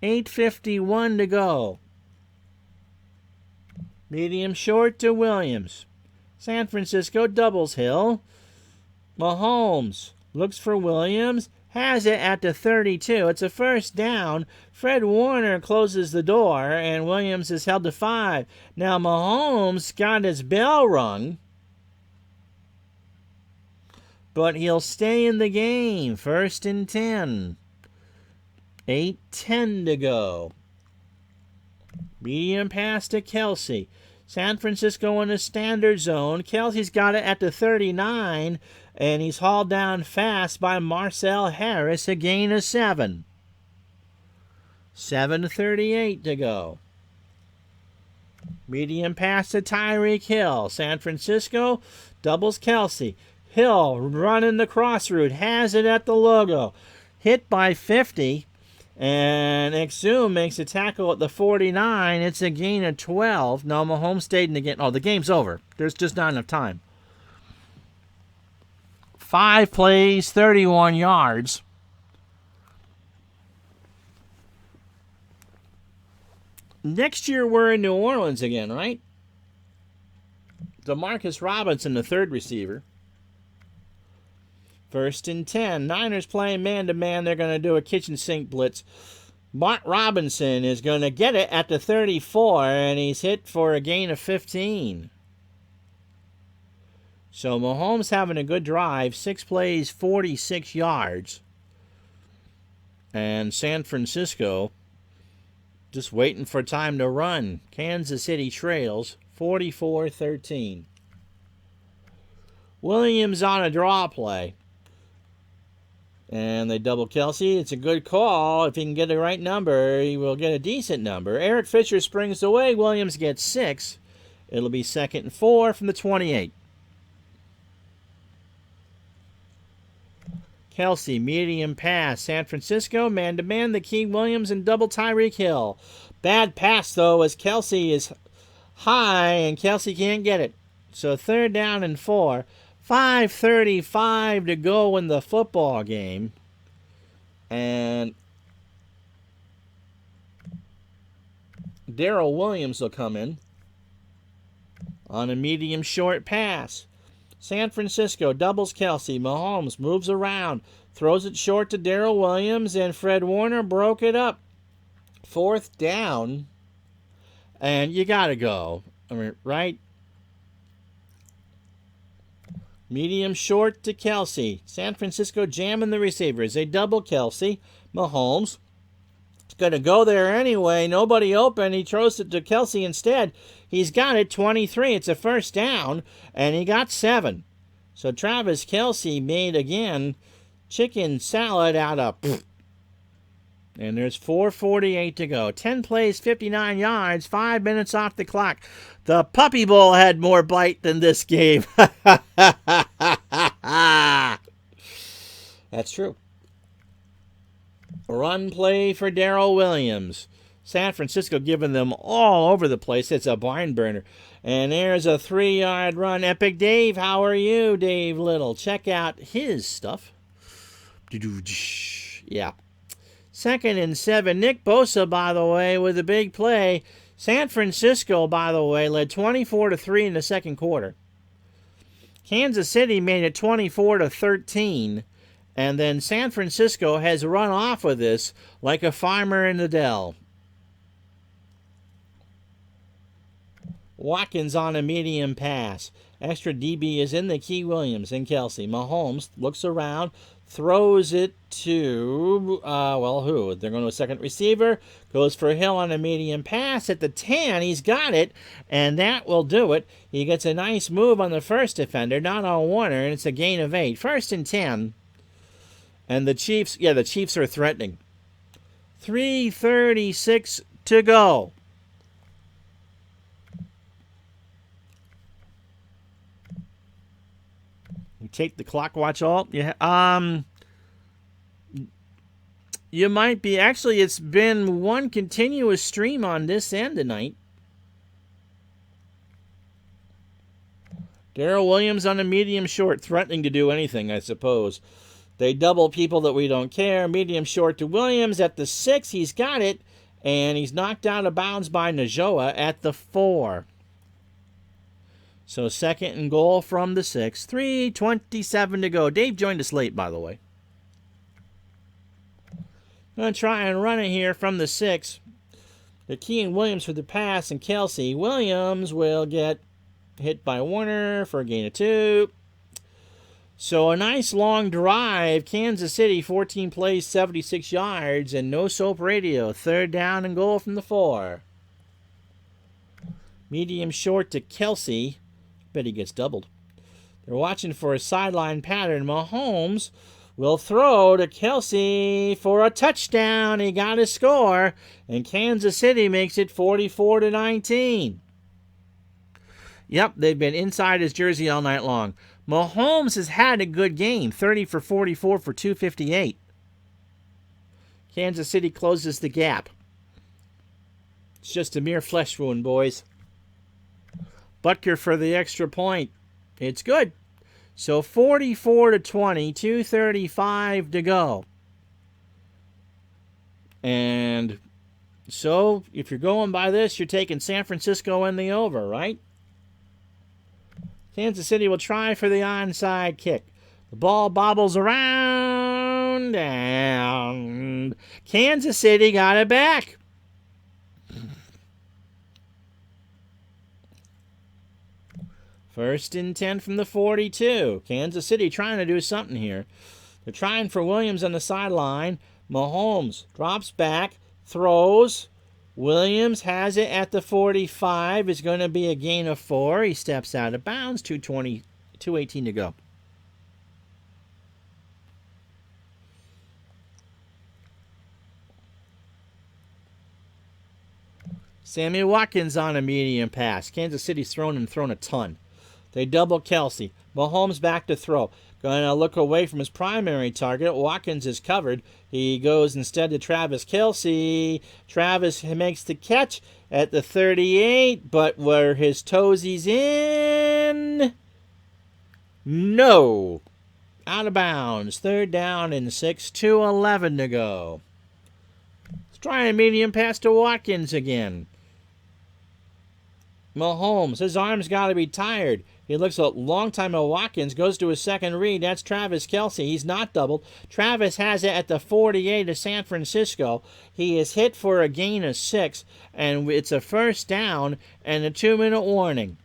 8:51 to go. Medium short to Williams. San Francisco doubles Hill. Mahomes looks for Williams. Has it at the 32. It's a first down. Fred Warner closes the door, and Williams is held to 5. Now Mahomes got his bell rung, but he'll stay in the game. 1st and 10. 8:10 to go. Medium pass to Kelce. San Francisco in the standard zone. Kelce's got it at the 39, and he's hauled down fast by Marcel Harris, a gain of 7. 7:38 to go. Medium pass to Tyreek Hill. San Francisco doubles Kelce. Hill running the cross route. Has it at the logo. Hit by 50. And Exum makes a tackle at the 49. It's a gain of 12. No, Mahomes stayed in the game. Oh, the game's over. There's just not enough time. 5 plays, 31 yards. Next year we're in New Orleans again, right? Demarcus Robinson, the third receiver. 1st and 10. Niners playing man-to-man. They're going to do a kitchen sink blitz. Mark Robinson is going to get it at the 34, and he's hit for a gain of 15. So Mahomes having a good drive. 6 plays, 46 yards. And San Francisco just waiting for time to run. Kansas City trails 44-13. Williams on a draw play. And they double Kelce. It's a good call. If he can get the right number, he will get a decent number. Eric Fisher springs away. Williams gets 6. It'll be 2nd and 4 from the 28. Kelce, medium pass. San Francisco, man-to-man, the key Williams and double Tyreek Hill. Bad pass, though, as Kelce is high, and Kelce can't get it. So 3rd down and 4. 5:35 to go in the football game. And Darrell Williams will come in on a medium short pass. San Francisco doubles Kelce. Mahomes moves around, throws it short to Darrell Williams, and Fred Warner broke it up. 4th down, and you got to go. I mean, right? Medium short to Kelce. San Francisco jamming the receivers. They double Kelce. Mahomes is going to go there anyway. Nobody open. He throws it to Kelce instead. He's got it, 23. It's a first down, and he got 7. So Travis Kelce made, again, chicken salad out of... And there's 4:48 to go. 10 plays, 59 yards, 5 minutes off the clock. The Puppy Bowl had more bite than this game. That's true. Run play for Darrell Williams. San Francisco giving them all over the place. It's a barn burner. And there's a 3-yard run. Epic Dave, how are you, Dave Little? Check out his stuff. Yeah. 2nd and 7. Nick Bosa, by the way, with a big play. San Francisco, by the way, led 24-3 in the second quarter. Kansas City made it 24-13. And then San Francisco has run off with this like a farmer in the dell. Watkins on a medium pass. Extra DB is in the key Williams and Kelce. Mahomes looks around, throws it to, who? They're going to a second receiver. Goes for Hill on a medium pass at the 10. He's got it, and that will do it. He gets a nice move on the first defender, not on Warner, and it's a gain of 8. 1st and 10. And the Chiefs are threatening. 3:36 to go. You take the clock watch alt. Yeah. You might be. Actually, it's been one continuous stream on this end tonight. Darrell Williams on a medium short, threatening to do anything, I suppose. They double people that we don't care. Medium short to Williams at the 6. He's got it, and he's knocked out of bounds by Njoku at the 4. So 2nd and goal from the 6. 3:27 to go. Dave joined us late, by the way. I'm going to try and run it here from the 6. They're keying Williams for the pass and Kelsey. Williams will get hit by Warner for a gain of 2. So a nice long drive. Kansas City, 14 plays, 76 yards, and no soap radio. 3rd down and goal from the 4. Medium short to Kelsey. Bet he gets doubled. They're watching for a sideline pattern. Mahomes will throw to Kelsey for a touchdown. He got a score, and Kansas City makes it 44-19. Yep, they've been inside his jersey all night long. Mahomes has had a good game, 30 for 44 for 258. Kansas City closes the gap. It's just a mere flesh wound, boys. Butker for the extra point. It's good. So 44-20, 2:35 to go. And so if you're going by this, you're taking San Francisco in the over, right? Kansas City will try for the onside kick. The ball bobbles around, and Kansas City got it back. First and 10 from the 42. Kansas City trying to do something here. They're trying for Williams on the sideline. Mahomes drops back, throws. Williams has it at the 45. It's going to be a gain of 4. He steps out of bounds. 2:18 to go. Sammy Watkins on a medium pass. Kansas City's thrown a ton. They double Kelsey. Mahomes back to throw. Going to look away from his primary target. Watkins is covered. He goes instead to Travis Kelsey. Travis makes the catch at the 38, but were his toesies in? No. Out of bounds. 3rd down and 6. 2:11 to go. Let's try a medium pass to Watkins again. Mahomes, his arm's got to be tired. He looks a long time at Watkins, goes to his second read. That's Travis Kelsey. He's not doubled. Travis has it at the 48 of San Francisco. He is hit for a gain of 6, and it's a 1st down and a 2-minute warning.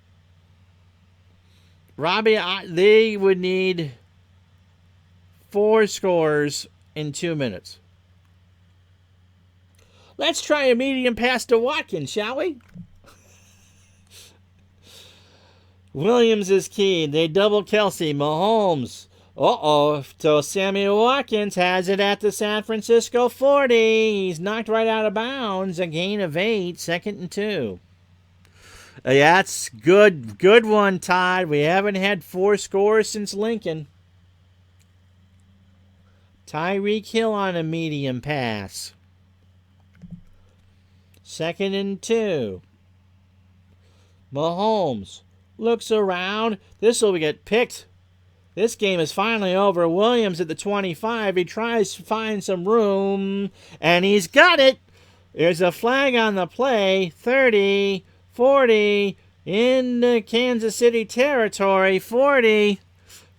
Robbie, they would need 4 scores in 2 minutes. Let's try a medium pass to Watkins, shall we? Williams is key. They double Kelsey. Mahomes. So Sammy Watkins has it at the San Francisco 40. He's knocked right out of bounds. A gain of 8. 2nd and 2. That's good. Good one, Todd. We haven't had 4 scores since Lincoln. Tyreek Hill on a medium pass. 2nd and 2. Mahomes looks around. This will get picked. This game is finally over. Williams at the 25. He tries to find some room, and he's got it. There's a flag on the play. 30, 40, in the Kansas City territory. 40,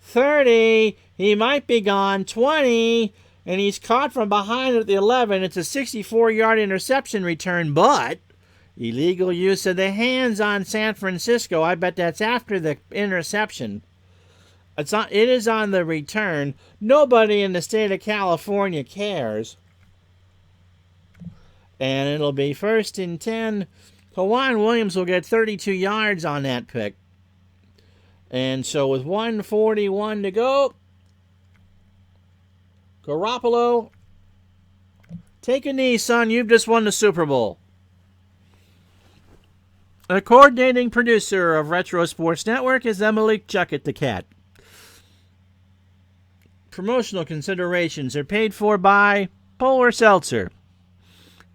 30. He might be gone. 20, and he's caught from behind at the 11. It's a 64-yard interception return, but illegal use of the hands on San Francisco. I bet that's after the interception. It is on the return. Nobody in the state of California cares. And it'll be 1st and 10. Kawhi Williams will get 32 yards on that pick. And so with 1:41 to go, Garoppolo, take a knee, son. You've just won the Super Bowl. The coordinating producer of Retro Sports Network is Emily Chuckett the Cat. Promotional considerations are paid for by Polar Seltzer.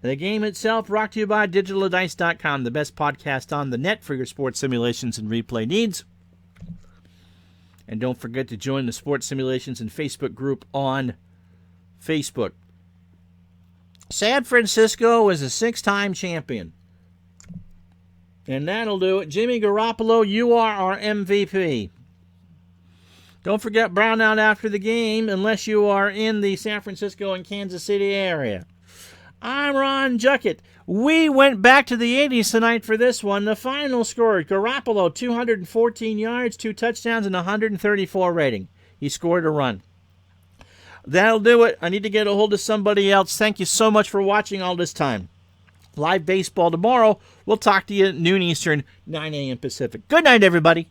The game itself brought to you by DigitalDice.com, the best podcast on the net for your sports simulations and replay needs. And don't forget to join the Sports Simulations and Facebook group on Facebook. San Francisco is a 6-time champion. And that'll do it. Jimmy Garoppolo, you are our MVP. Don't forget brownout after the game unless you are in the San Francisco and Kansas City area. I'm Ron Juckett. We went back to the 80s tonight for this one. The final score, Garoppolo, 214 yards, 2 touchdowns, and 134 rating. He scored a run. That'll do it. I need to get a hold of somebody else. Thank you so much for watching all this time. Live baseball tomorrow. We'll talk to you at noon Eastern, 9 a.m. Pacific. Good night, everybody.